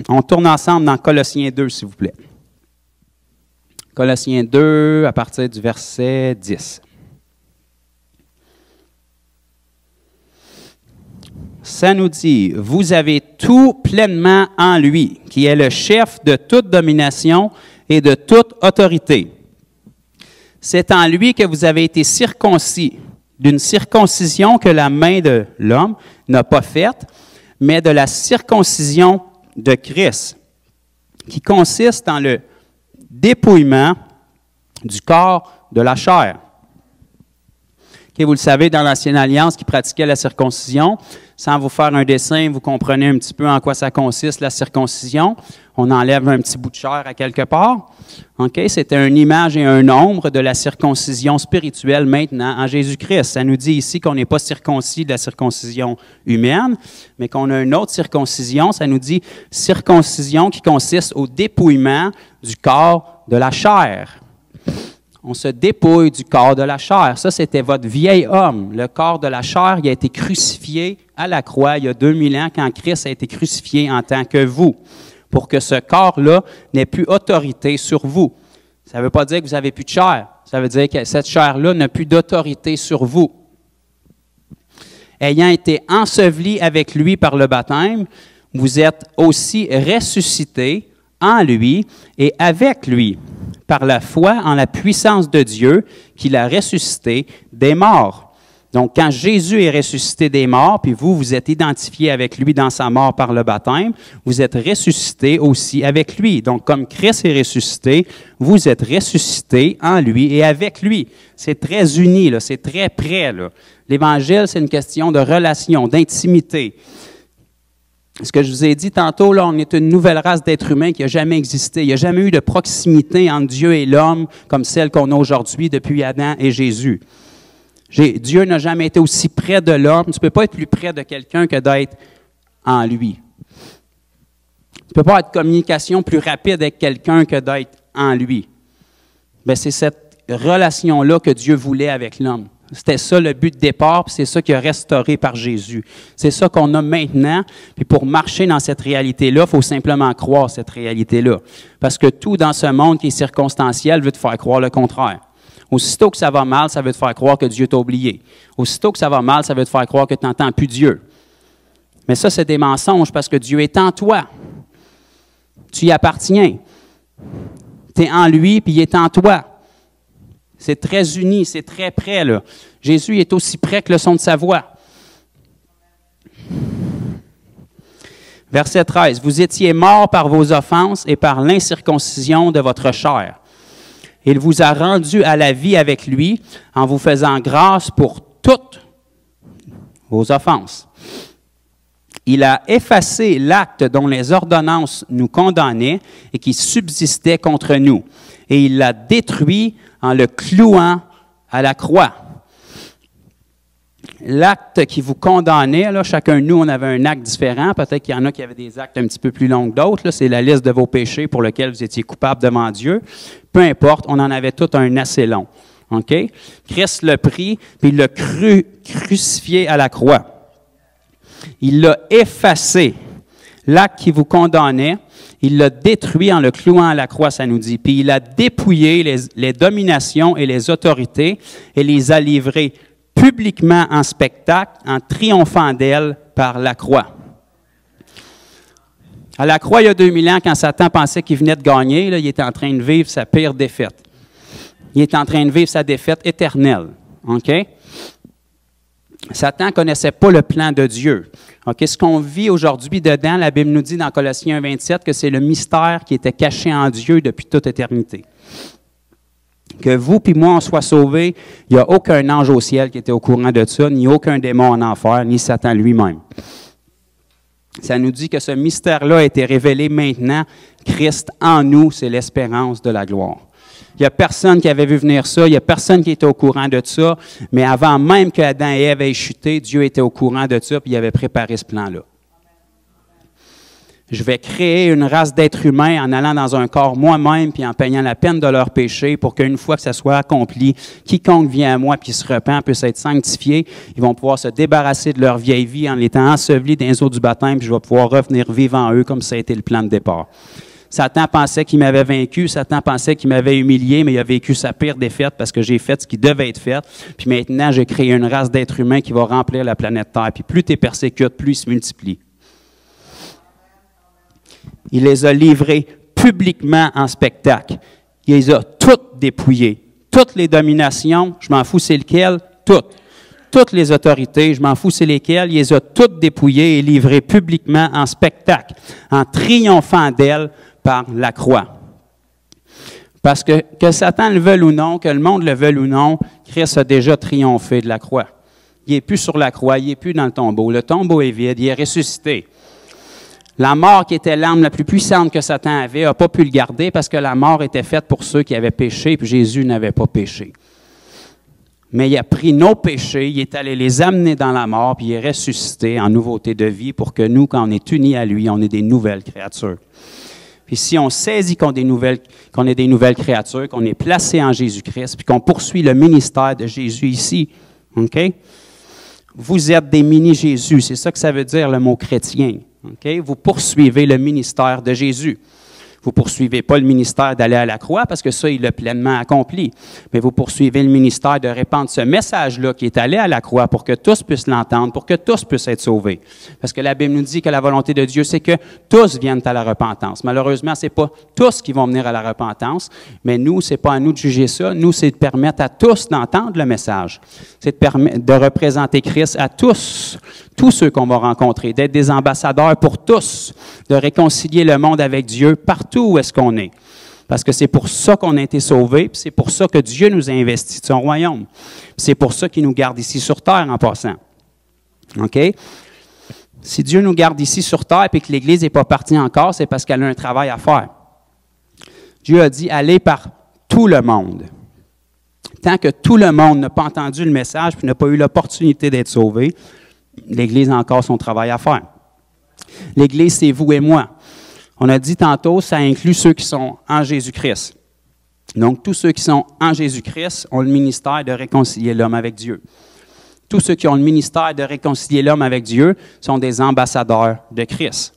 S1: On tourne ensemble dans Colossiens 2, s'il vous plaît. Colossiens 2, à partir du verset 10. Ça nous dit, « Vous avez tout pleinement en lui, qui est le chef de toute domination et de toute autorité. C'est en lui que vous avez été circoncis, d'une circoncision que la main de l'homme n'a pas faite, mais de la circoncision de Christ, qui consiste en le dépouillement du corps de la chair. » Okay, vous le savez, dans l'Ancienne Alliance, qui pratiquait la circoncision, sans vous faire un dessin, vous comprenez un petit peu en quoi ça consiste, la circoncision. On enlève un petit bout de chair à quelque part. Okay? C'était une image et un ombre de la circoncision spirituelle maintenant en Jésus-Christ. Ça nous dit ici qu'on n'est pas circoncis de la circoncision humaine, mais qu'on a une autre circoncision. Ça nous dit circoncision qui consiste au dépouillement du corps de la chair. On se dépouille du corps de la chair. Ça, c'était votre vieil homme. Le corps de la chair, il a été crucifié à la croix il y a 2000 ans quand Christ a été crucifié en tant que vous, pour que ce corps-là n'ait plus autorité sur vous. Ça ne veut pas dire que vous n'avez plus de chair. Ça veut dire que cette chair-là n'a plus d'autorité sur vous. Ayant été enseveli avec lui par le baptême, vous êtes aussi ressuscités en lui et avec lui, par la foi en la puissance de Dieu qui l'a ressuscité des morts. Donc, quand Jésus est ressuscité des morts, puis vous êtes identifié avec lui dans sa mort par le baptême, vous êtes ressuscité aussi avec lui. Donc, comme Christ est ressuscité, vous êtes ressuscité en lui et avec lui. C'est très uni, là, c'est très près. L'Évangile, c'est une question de relation, d'intimité. Ce que je vous ai dit tantôt, là, on est une nouvelle race d'êtres humains qui n'a jamais existé. Il n'y a jamais eu de proximité entre Dieu et l'homme comme celle qu'on a aujourd'hui depuis Adam et Jésus. Dieu n'a jamais été aussi près de l'homme. Tu ne peux pas être plus près de quelqu'un que d'être en lui. Tu ne peux pas avoir de communication plus rapide avec quelqu'un que d'être en lui. Bien, c'est cette relation-là que Dieu voulait avec l'homme. C'était ça le but de départ, puis c'est ça qui est restauré par Jésus. C'est ça qu'on a maintenant, puis pour marcher dans cette réalité-là, il faut simplement croire cette réalité-là. Parce que tout dans ce monde qui est circonstanciel veut te faire croire le contraire. Aussitôt que ça va mal, ça veut te faire croire que Dieu t'a oublié. Aussitôt que ça va mal, ça veut te faire croire que tu n'entends plus Dieu. Mais ça, c'est des mensonges parce que Dieu est en toi. Tu y appartiens. Tu es en lui, puis il est en toi. C'est très uni, c'est très près, là. Jésus est aussi près que le son de sa voix. Verset 13. « Vous étiez morts par vos offenses et par l'incirconcision de votre chair. Il vous a rendu à la vie avec lui en vous faisant grâce pour toutes vos offenses. Il a effacé l'acte dont les ordonnances nous condamnaient et qui subsistait contre nous. Et il l'a détruit en le clouant à la croix. » L'acte qui vous condamnait, là, chacun de nous, on avait un acte différent. Peut-être qu'il y en a qui avaient des actes un petit peu plus longs que d'autres. C'est la liste de vos péchés pour lesquels vous étiez coupable devant Dieu. Peu importe, on en avait tout un assez long. OK? Christ l'a pris, puis il l'a crucifié à la croix. Il l'a effacé. L'acte qui vous condamnait, il l'a détruit en le clouant à la croix, ça nous dit. Puis il a dépouillé les dominations et les autorités et les a livrées publiquement en spectacle, en triomphant d'elles par la croix. À la croix, il y a 2000 ans, quand Satan pensait qu'il venait de gagner, là, il était en train de vivre sa pire défaite. Il est en train de vivre sa défaite éternelle. OK? Satan ne connaissait pas le plan de Dieu. Okay? Ce qu'on vit aujourd'hui dedans, la Bible nous dit dans Colossiens 1,27 que c'est le mystère qui était caché en Dieu depuis toute éternité. Que vous puis moi, on soit sauvés, il n'y a aucun ange au ciel qui était au courant de ça, ni aucun démon en enfer, ni Satan lui-même. Ça nous dit que ce mystère-là a été révélé maintenant. Christ en nous, c'est l'espérance de la gloire. Il n'y a personne qui avait vu venir ça, il n'y a personne qui était au courant de ça, mais avant même que Adam et Ève aient chuté, Dieu était au courant de ça, puis il avait préparé ce plan-là. Je vais créer une race d'êtres humains en allant dans un corps moi-même puis en payant la peine de leur péché pour qu'une fois que ça soit accompli, quiconque vient à moi puis se repent puisse être sanctifié. Ils vont pouvoir se débarrasser de leur vieille vie en étant ensevelis dans les eaux du baptême puis je vais pouvoir revenir vivre en eux comme ça a été le plan de départ. Satan pensait qu'il m'avait vaincu, Satan pensait qu'il m'avait humilié, mais il a vécu sa pire défaite parce que j'ai fait ce qui devait être fait. Puis maintenant, j'ai créé une race d'êtres humains qui va remplir la planète Terre. Puis plus tu es persécuté, plus ils se multiplient. Il les a livrés publiquement en spectacle. Il les a toutes dépouillées. Toutes les dominations, je m'en fous c'est lequel, toutes. Toutes les autorités, je m'en fous c'est lesquelles, il les a toutes dépouillées et livrées publiquement en spectacle, en triomphant d'elles par la croix. Parce que Satan le veuille ou non, que le monde le veuille ou non, Christ a déjà triomphé de la croix. Il n'est plus sur la croix, il n'est plus dans le tombeau. Le tombeau est vide, il est ressuscité. La mort, qui était l'arme la plus puissante que Satan avait, n'a pas pu le garder parce que la mort était faite pour ceux qui avaient péché, puis Jésus n'avait pas péché. Mais il a pris nos péchés, il est allé les amener dans la mort, puis il est ressuscité en nouveauté de vie pour que nous, quand on est unis à lui, on est des nouvelles créatures. Puis si on saisit qu'on est des nouvelles créatures, qu'on est placé en Jésus-Christ, puis qu'on poursuit le ministère de Jésus ici, OK? Vous êtes des mini-Jésus, c'est ça que ça veut dire le mot chrétien. Okay? Vous poursuivez le ministère de Jésus. Vous ne poursuivez pas le ministère d'aller à la croix parce que ça, il l'a pleinement accompli. Mais vous poursuivez le ministère de répandre ce message-là qui est allé à la croix pour que tous puissent l'entendre, pour que tous puissent être sauvés. Parce que la Bible nous dit que la volonté de Dieu, c'est que tous viennent à la repentance. Malheureusement, ce n'est pas tous qui vont venir à la repentance, mais nous, ce n'est pas à nous de juger ça. Nous, c'est de permettre à tous d'entendre le message. C'est de représenter Christ à tous ceux qu'on va rencontrer, d'être des ambassadeurs pour tous, de réconcilier le monde avec Dieu partout où est-ce qu'on est. Parce que c'est pour ça qu'on a été sauvés, puis c'est pour ça que Dieu nous a investis de son royaume. C'est pour ça qu'il nous garde ici sur terre en passant. OK? Si Dieu nous garde ici sur terre et que l'Église n'est pas partie encore, c'est parce qu'elle a un travail à faire. Dieu a dit, allez par tout le monde. Tant que tout le monde n'a pas entendu le message et n'a pas eu l'opportunité d'être sauvé, l'Église a encore son travail à faire. L'Église, c'est vous et moi. On a dit tantôt, ça inclut ceux qui sont en Jésus-Christ. Donc, tous ceux qui sont en Jésus-Christ ont le ministère de réconcilier l'homme avec Dieu. Tous ceux qui ont le ministère de réconcilier l'homme avec Dieu sont des ambassadeurs de Christ.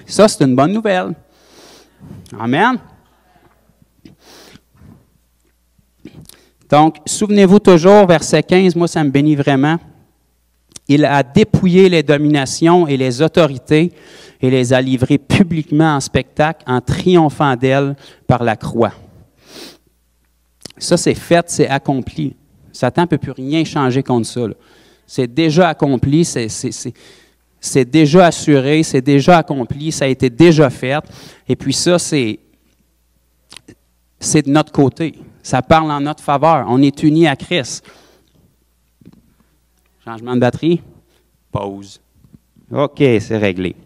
S1: Ça, c'est une bonne nouvelle. Amen. Donc, souvenez-vous toujours, verset 15, moi, ça me bénit vraiment. Il a dépouillé les dominations et les autorités et les a livrées publiquement en spectacle en triomphant d'elles par la croix. Ça, c'est fait, c'est accompli. Satan ne peut plus rien changer contre ça. C'est déjà accompli, c'est déjà assuré, c'est déjà accompli, ça a été déjà fait. Et puis ça, c'est de notre côté. Ça parle en notre faveur. On est unis à Christ. Changement de batterie? Pause. OK, c'est réglé.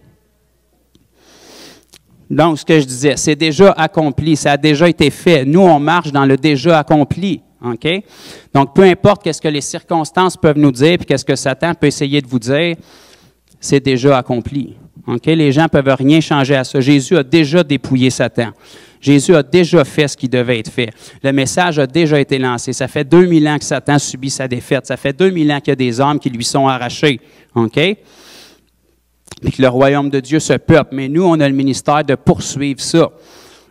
S1: Donc, ce que je disais, c'est déjà accompli, ça a déjà été fait. Nous, on marche dans le déjà accompli. OK? Donc, peu importe qu'est-ce que les circonstances peuvent nous dire, puis qu'est-ce que Satan peut essayer de vous dire, c'est déjà accompli. OK? Les gens ne peuvent rien changer à ça. Jésus a déjà dépouillé Satan. Jésus a déjà fait ce qui devait être fait. Le message a déjà été lancé. Ça fait 2000 ans que Satan subit sa défaite. Ça fait 2000 ans qu'il y a des âmes qui lui sont arrachées. OK? Puis que le royaume de Dieu se peuple. Mais nous, on a le ministère de poursuivre ça.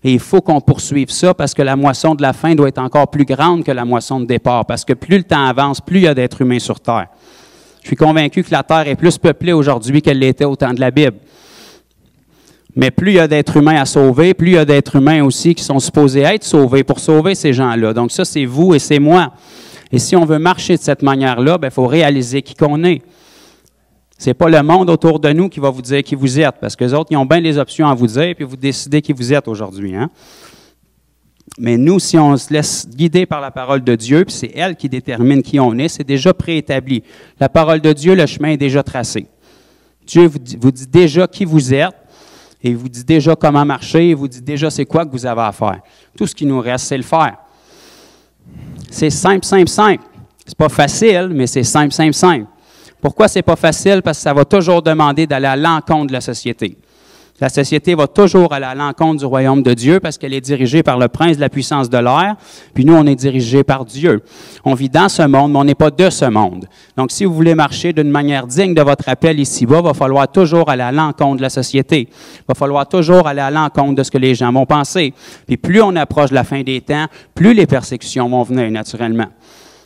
S1: Et il faut qu'on poursuive ça parce que la moisson de la fin doit être encore plus grande que la moisson de départ. Parce que plus le temps avance, plus il y a d'êtres humains sur Terre. Je suis convaincu que la Terre est plus peuplée aujourd'hui qu'elle l'était au temps de la Bible. Mais plus il y a d'êtres humains à sauver, plus il y a d'êtres humains aussi qui sont supposés être sauvés pour sauver ces gens-là. Donc ça, c'est vous et c'est moi. Et si on veut marcher de cette manière-là, il faut réaliser qui qu'on est. Ce n'est pas le monde autour de nous qui va vous dire qui vous êtes, parce que les autres, ils ont bien les options à vous dire, puis vous décidez qui vous êtes aujourd'hui. Hein? Mais nous, si on se laisse guider par la parole de Dieu, puis c'est elle qui détermine qui on est, c'est déjà préétabli. La parole de Dieu, le chemin est déjà tracé. Dieu vous dit déjà qui vous êtes, et il vous dit déjà comment marcher, il vous dit déjà c'est quoi que vous avez à faire. Tout ce qui nous reste, c'est le faire. C'est simple, simple, simple. C'est pas facile, mais c'est simple, simple, simple. Pourquoi c'est pas facile? Parce que ça va toujours demander d'aller à l'encontre de la société. La société va toujours aller à l'encontre du royaume de Dieu parce qu'elle est dirigée par le prince de la puissance de l'air, puis nous, on est dirigés par Dieu. On vit dans ce monde, mais on n'est pas de ce monde. Donc, si vous voulez marcher d'une manière digne de votre appel ici-bas, il va falloir toujours aller à l'encontre de la société. Il va falloir toujours aller à l'encontre de ce que les gens vont penser. Puis plus on approche de la fin des temps, plus les persécutions vont venir naturellement.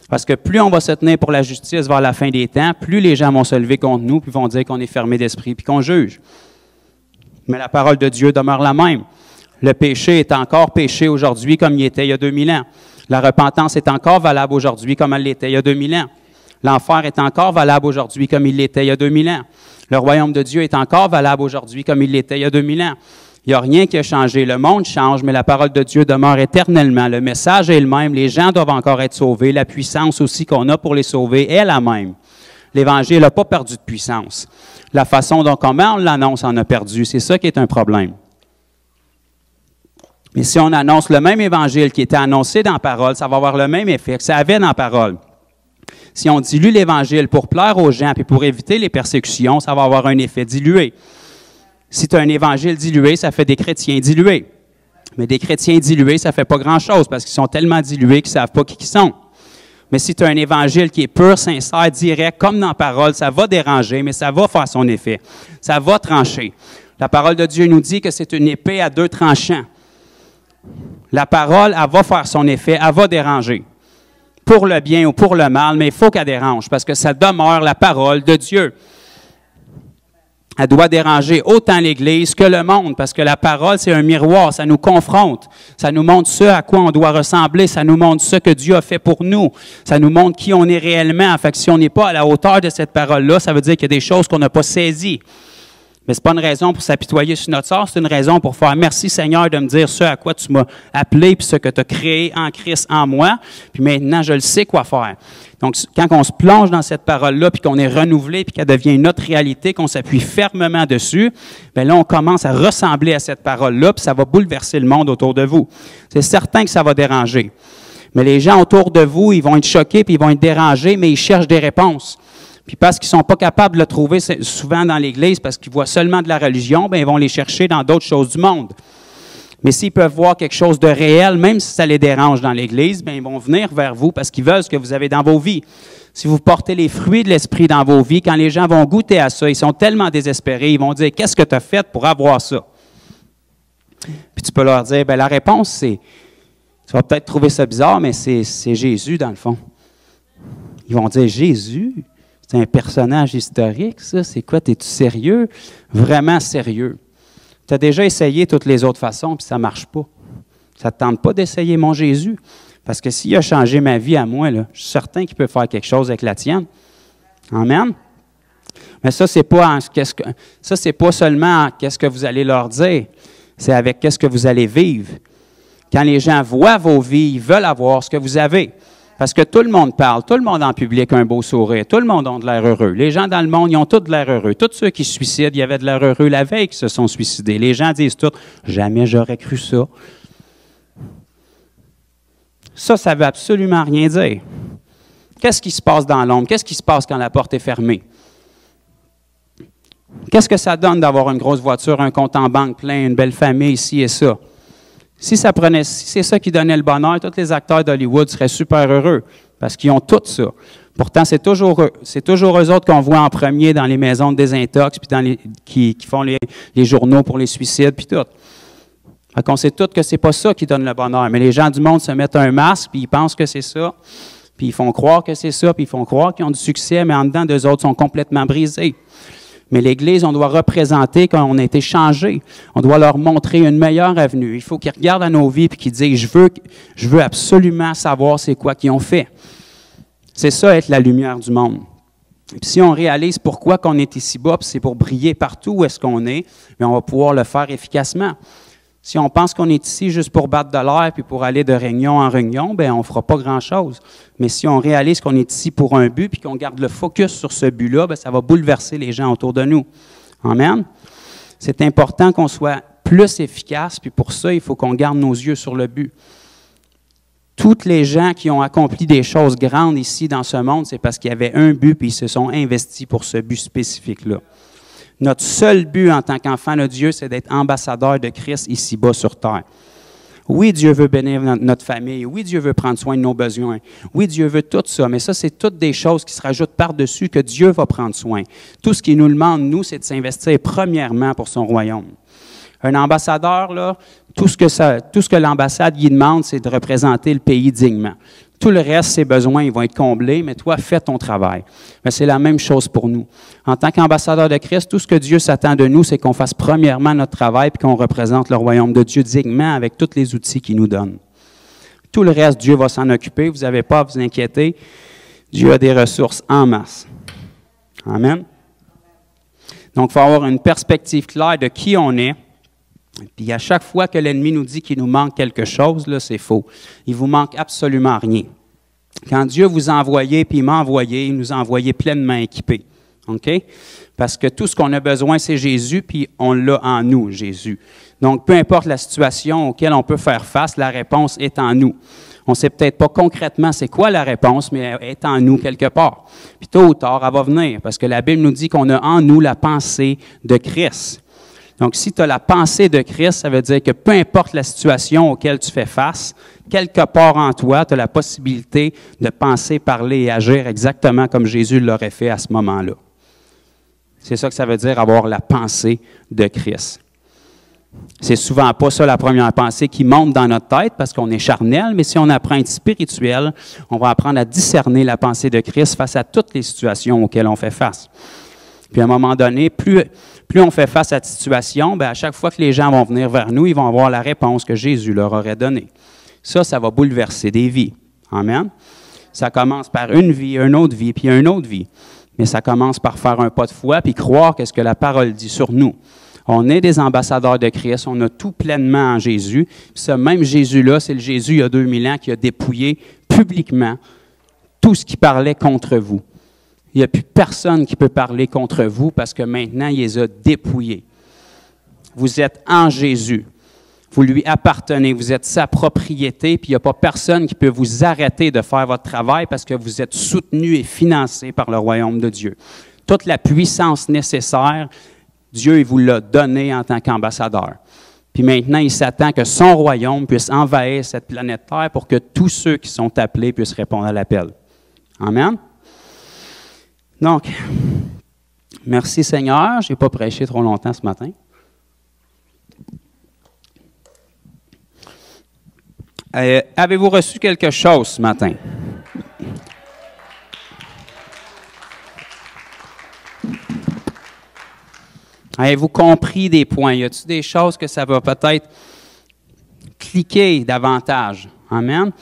S1: Parce que plus on va se tenir pour la justice vers la fin des temps, plus les gens vont se lever contre nous, puis vont dire qu'on est fermé d'esprit, puis qu'on juge. Mais la parole de Dieu demeure la même. Le péché est encore péché aujourd'hui comme il était il y a 2000 ans. La repentance est encore valable aujourd'hui comme elle l'était il y a 2000 ans. L'enfer est encore valable aujourd'hui comme il l'était il y a 2000 ans. Le royaume de Dieu est encore valable aujourd'hui comme il l'était il y a 2000 ans. Il n'y a rien qui a changé. Le monde change, mais la parole de Dieu demeure éternellement. Le message est le même. Les gens doivent encore être sauvés. La puissance aussi qu'on a pour les sauver est la même. L'Évangile n'a pas perdu de puissance. La façon dont comment on l'annonce en a perdu. C'est ça qui est un problème. Mais si on annonce le même Évangile qui était annoncé dans la parole, ça va avoir le même effet que ça avait dans la parole. Si on dilue l'Évangile pour plaire aux gens et pour éviter les persécutions, ça va avoir un effet dilué. Si tu as un évangile dilué, ça fait des chrétiens dilués. Mais des chrétiens dilués, ça ne fait pas grand-chose parce qu'ils sont tellement dilués qu'ils ne savent pas qui ils sont. Mais si tu as un évangile qui est pur, sincère, direct, comme dans la parole, ça va déranger, mais ça va faire son effet. Ça va trancher. La parole de Dieu nous dit que c'est une épée à deux tranchants. La parole, elle va faire son effet, elle va déranger. Pour le bien ou pour le mal, mais il faut qu'elle dérange parce que ça demeure la parole de Dieu. Elle doit déranger autant l'Église que le monde, parce que la parole, c'est un miroir, ça nous confronte, ça nous montre ce à quoi on doit ressembler, ça nous montre ce que Dieu a fait pour nous, ça nous montre qui on est réellement. En fait, si on n'est pas à la hauteur de cette parole-là, ça veut dire qu'il y a des choses qu'on n'a pas saisies. Mais ce n'est pas une raison pour s'apitoyer sur notre sort, c'est une raison pour faire merci Seigneur de me dire ce à quoi tu m'as appelé, puis ce que tu as créé en Christ en moi, puis maintenant je le sais quoi faire. Donc quand on se plonge dans cette parole-là, puis qu'on est renouvelé, puis qu'elle devient notre réalité, qu'on s'appuie fermement dessus, bien là on commence à ressembler à cette parole-là, puis ça va bouleverser le monde autour de vous. C'est certain que ça va déranger. Mais les gens autour de vous, ils vont être choqués, puis ils vont être dérangés, mais ils cherchent des réponses. Puis parce qu'ils ne sont pas capables de le trouver souvent dans l'Église, parce qu'ils voient seulement de la religion, bien, ils vont les chercher dans d'autres choses du monde. Mais s'ils peuvent voir quelque chose de réel, même si ça les dérange dans l'Église, bien, ils vont venir vers vous parce qu'ils veulent ce que vous avez dans vos vies. Si vous portez les fruits de l'Esprit dans vos vies, quand les gens vont goûter à ça, ils sont tellement désespérés, ils vont dire « Qu'est-ce que tu as fait pour avoir ça? » Puis tu peux leur dire, bien, la réponse, c'est, tu vas peut-être trouver ça bizarre, mais c'est Jésus dans le fond. Ils vont dire « Jésus? » C'est un personnage historique, ça? C'est quoi? Es-tu sérieux? Vraiment sérieux. Tu as déjà essayé toutes les autres façons, puis ça ne marche pas. Ça ne te tente pas d'essayer mon Jésus? Parce que s'il a changé ma vie à moi, là, je suis certain qu'il peut faire quelque chose avec la tienne. Amen? Mais ça, c'est pas seulement qu'est-ce que vous allez leur dire, c'est avec qu'est-ce que vous allez vivre. Quand les gens voient vos vies, ils veulent avoir ce que vous avez. Parce que tout le monde parle, tout le monde en public a un beau sourire, tout le monde a de l'air heureux. Les gens dans le monde, ils ont tous de l'air heureux. Tous ceux qui se suicident, ils avaient de l'air heureux la veille qui se sont suicidés. Les gens disent tous, jamais j'aurais cru ça. Ça ne veut absolument rien dire. Qu'est-ce qui se passe dans l'ombre? Qu'est-ce qui se passe quand la porte est fermée? Qu'est-ce que ça donne d'avoir une grosse voiture, un compte en banque plein, une belle famille, ci et ça? Si c'est ça qui donnait le bonheur, tous les acteurs d'Hollywood seraient super heureux parce qu'ils ont tout ça. Pourtant, c'est toujours eux autres qu'on voit en premier dans les maisons de désintox, puis qui font les journaux pour les suicides, puis tout. Fait qu'on sait tous que c'est pas ça qui donne le bonheur. Mais les gens du monde se mettent un masque, puis ils pensent que c'est ça, puis ils font croire que c'est ça, puis ils font croire qu'ils ont du succès, mais en dedans d'eux autres sont complètement brisés. Mais l'Église, on doit représenter qu'on a été changé. On doit leur montrer une meilleure avenue. Il faut qu'ils regardent à nos vies et qu'ils disent « Je veux absolument savoir c'est quoi qu'ils ont fait. » C'est ça, être la lumière du monde. Et puis si on réalise pourquoi qu'on est ici bas, puis c'est pour briller partout où est-ce qu'on est, bien on va pouvoir le faire efficacement. Si on pense qu'on est ici juste pour battre de l'air puis pour aller de réunion en réunion, bien on ne fera pas grand-chose. Mais si on réalise qu'on est ici pour un but puis qu'on garde le focus sur ce but-là, bien ça va bouleverser les gens autour de nous. Amen? C'est important qu'on soit plus efficace, puis pour ça, il faut qu'on garde nos yeux sur le but. Toutes les gens qui ont accompli des choses grandes ici dans ce monde, c'est parce qu'il y avait un but puis ils se sont investis pour ce but spécifique-là. Notre seul but en tant qu'enfant de Dieu, c'est d'être ambassadeur de Christ ici-bas sur terre. Oui, Dieu veut bénir notre famille. Oui, Dieu veut prendre soin de nos besoins. Oui, Dieu veut tout ça. Mais ça, c'est toutes des choses qui se rajoutent par-dessus que Dieu va prendre soin. Tout ce qu'il nous demande, nous, c'est de s'investir premièrement pour son royaume. Un ambassadeur, là, tout ce que l'ambassade lui demande, c'est de représenter le pays dignement. Tout le reste, ses besoins, ils vont être comblés, mais toi, fais ton travail. Mais c'est la même chose pour nous. En tant qu'ambassadeur de Christ, tout ce que Dieu s'attend de nous, c'est qu'on fasse premièrement notre travail puis qu'on représente le royaume de Dieu dignement avec tous les outils qu'il nous donne. Tout le reste, Dieu va s'en occuper. Vous n'avez pas à vous inquiéter. Dieu a des ressources en masse. Amen. Donc, il faut avoir une perspective claire de qui on est. Puis à chaque fois que l'ennemi nous dit qu'il nous manque quelque chose, là, c'est faux. Il ne vous manque absolument rien. Quand Dieu vous a envoyé, puis il m'a envoyé, il nous a envoyé pleinement équipés. OK? Parce que tout ce qu'on a besoin, c'est Jésus, puis on l'a en nous, Jésus. Donc, peu importe la situation auquel on peut faire face, la réponse est en nous. On ne sait peut-être pas concrètement c'est quoi la réponse, mais elle est en nous quelque part. Puis tôt ou tard, elle va venir, parce que la Bible nous dit qu'on a en nous la pensée de Christ. Donc, si tu as la pensée de Christ, ça veut dire que peu importe la situation auquel tu fais face, quelque part en toi, tu as la possibilité de penser, parler et agir exactement comme Jésus l'aurait fait à ce moment-là. C'est ça que ça veut dire avoir la pensée de Christ. C'est souvent pas ça la première pensée qui monte dans notre tête parce qu'on est charnel, mais si on apprend à être spirituel, on va apprendre à discerner la pensée de Christ face à toutes les situations auxquelles on fait face. Puis à un moment donné, plus on fait face à cette situation, bien, à chaque fois que les gens vont venir vers nous, ils vont avoir la réponse que Jésus leur aurait donnée. Ça va bouleverser des vies. Amen. Ça commence par une vie, une autre vie, puis une autre vie. Mais ça commence par faire un pas de foi puis croire qu'est-ce que la parole dit sur nous. On est des ambassadeurs de Christ, on a tout pleinement en Jésus. Puis ce même Jésus-là, c'est le Jésus il y a 2000 ans qui a dépouillé publiquement tout ce qui parlait contre vous. Il n'y a plus personne qui peut parler contre vous parce que maintenant, il les a dépouillés. Vous êtes en Jésus. Vous lui appartenez, vous êtes sa propriété, puis il n'y a pas personne qui peut vous arrêter de faire votre travail parce que vous êtes soutenu et financé par le royaume de Dieu. Toute la puissance nécessaire, Dieu il vous l'a donnée en tant qu'ambassadeur. Puis maintenant, il s'attend que son royaume puisse envahir cette planète Terre pour que tous ceux qui sont appelés puissent répondre à l'appel. Amen? Donc, merci Seigneur. Je n'ai pas prêché trop longtemps ce matin. Avez-vous reçu quelque chose ce matin? Avez-vous compris des points? Y a-t-il des choses que ça va peut-être cliquer davantage? Amen?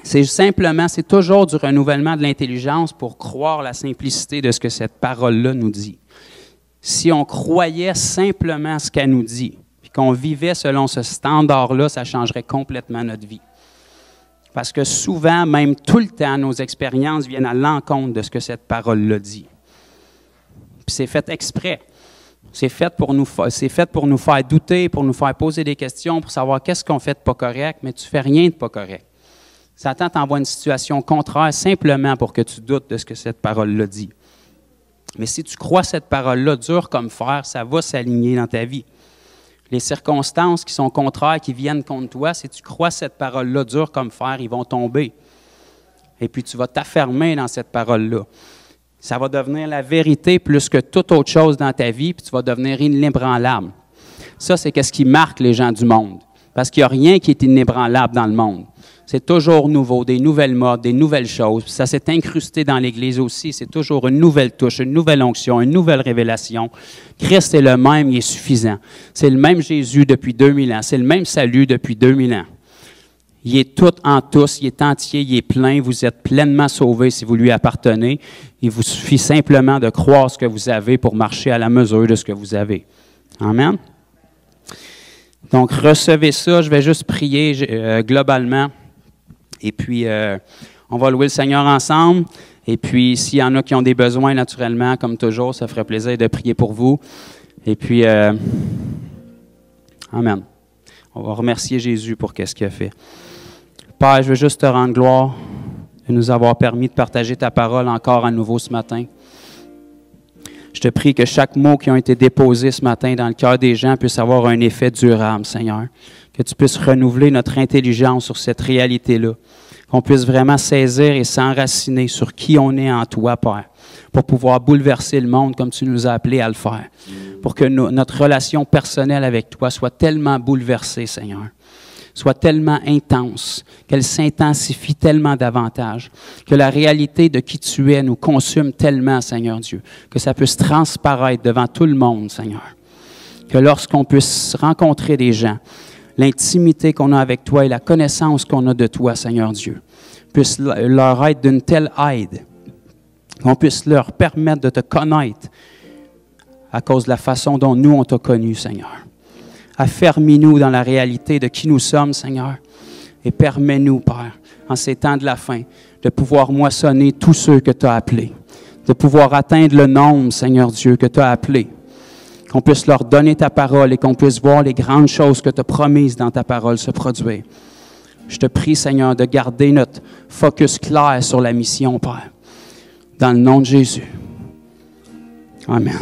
S1: C'est toujours du renouvellement de l'intelligence pour croire la simplicité de ce que cette parole-là nous dit. Si on croyait simplement ce qu'elle nous dit, puis qu'on vivait selon ce standard-là, ça changerait complètement notre vie. Parce que souvent, même tout le temps, nos expériences viennent à l'encontre de ce que cette parole-là dit. Puis c'est fait exprès. C'est fait pour nous faire douter, pour nous faire poser des questions, pour savoir qu'est-ce qu'on fait de pas correct, mais tu ne fais rien de pas correct. Satan t'envoie une situation contraire simplement pour que tu doutes de ce que cette parole-là dit. Mais si tu crois cette parole-là dure comme fer, ça va s'aligner dans ta vie. Les circonstances qui sont contraires, qui viennent contre toi, si tu crois cette parole-là dure comme fer, ils vont tomber. Et puis tu vas t'affermer dans cette parole-là. Ça va devenir la vérité plus que toute autre chose dans ta vie, puis tu vas devenir inébranlable. Ça, c'est ce qui marque les gens du monde. Parce qu'il n'y a rien qui est inébranlable dans le monde. C'est toujours nouveau, des nouvelles modes, des nouvelles choses. Puis ça s'est incrusté dans l'Église aussi. C'est toujours une nouvelle touche, une nouvelle onction, une nouvelle révélation. Christ est le même, il est suffisant. C'est le même Jésus depuis 2000 ans. C'est le même salut depuis 2000 ans. Il est tout en tous, il est entier, il est plein. Vous êtes pleinement sauvés si vous lui appartenez. Il vous suffit simplement de croire ce que vous avez pour marcher à la mesure de ce que vous avez. Amen. Donc, recevez ça. Je vais juste prier globalement. Et puis, on va louer le Seigneur ensemble. Et puis, s'il y en a qui ont des besoins, naturellement, comme toujours, ça ferait plaisir de prier pour vous. Et puis, amen. On va remercier Jésus pour ce qu'il a fait. Père, je veux juste te rendre gloire de nous avoir permis de partager ta parole encore à nouveau ce matin. Je te prie que chaque mot qui a été déposé ce matin dans le cœur des gens puisse avoir un effet durable, Seigneur. Que tu puisses renouveler notre intelligence sur cette réalité-là. Qu'on puisse vraiment saisir et s'enraciner sur qui on est en toi, Père, pour pouvoir bouleverser le monde comme tu nous as appelés à le faire. Pour que notre relation personnelle avec toi soit tellement bouleversée, Seigneur. Soit tellement intense, qu'elle s'intensifie tellement davantage, que la réalité de qui tu es nous consume tellement, Seigneur Dieu, que ça puisse transparaître devant tout le monde, Seigneur. Que lorsqu'on puisse rencontrer des gens, l'intimité qu'on a avec toi et la connaissance qu'on a de toi, Seigneur Dieu, puisse leur être d'une telle aide, qu'on puisse leur permettre de te connaître à cause de la façon dont nous, on t'a connu, Seigneur. Affermis-nous dans la réalité de qui nous sommes, Seigneur, et permets-nous, Père, en ces temps de la fin, de pouvoir moissonner tous ceux que tu as appelés, de pouvoir atteindre le nombre, Seigneur Dieu, que tu as appelés, qu'on puisse leur donner ta parole et qu'on puisse voir les grandes choses que tu as promises dans ta parole se produire. Je te prie, Seigneur, de garder notre focus clair sur la mission, Père, dans le nom de Jésus. Amen.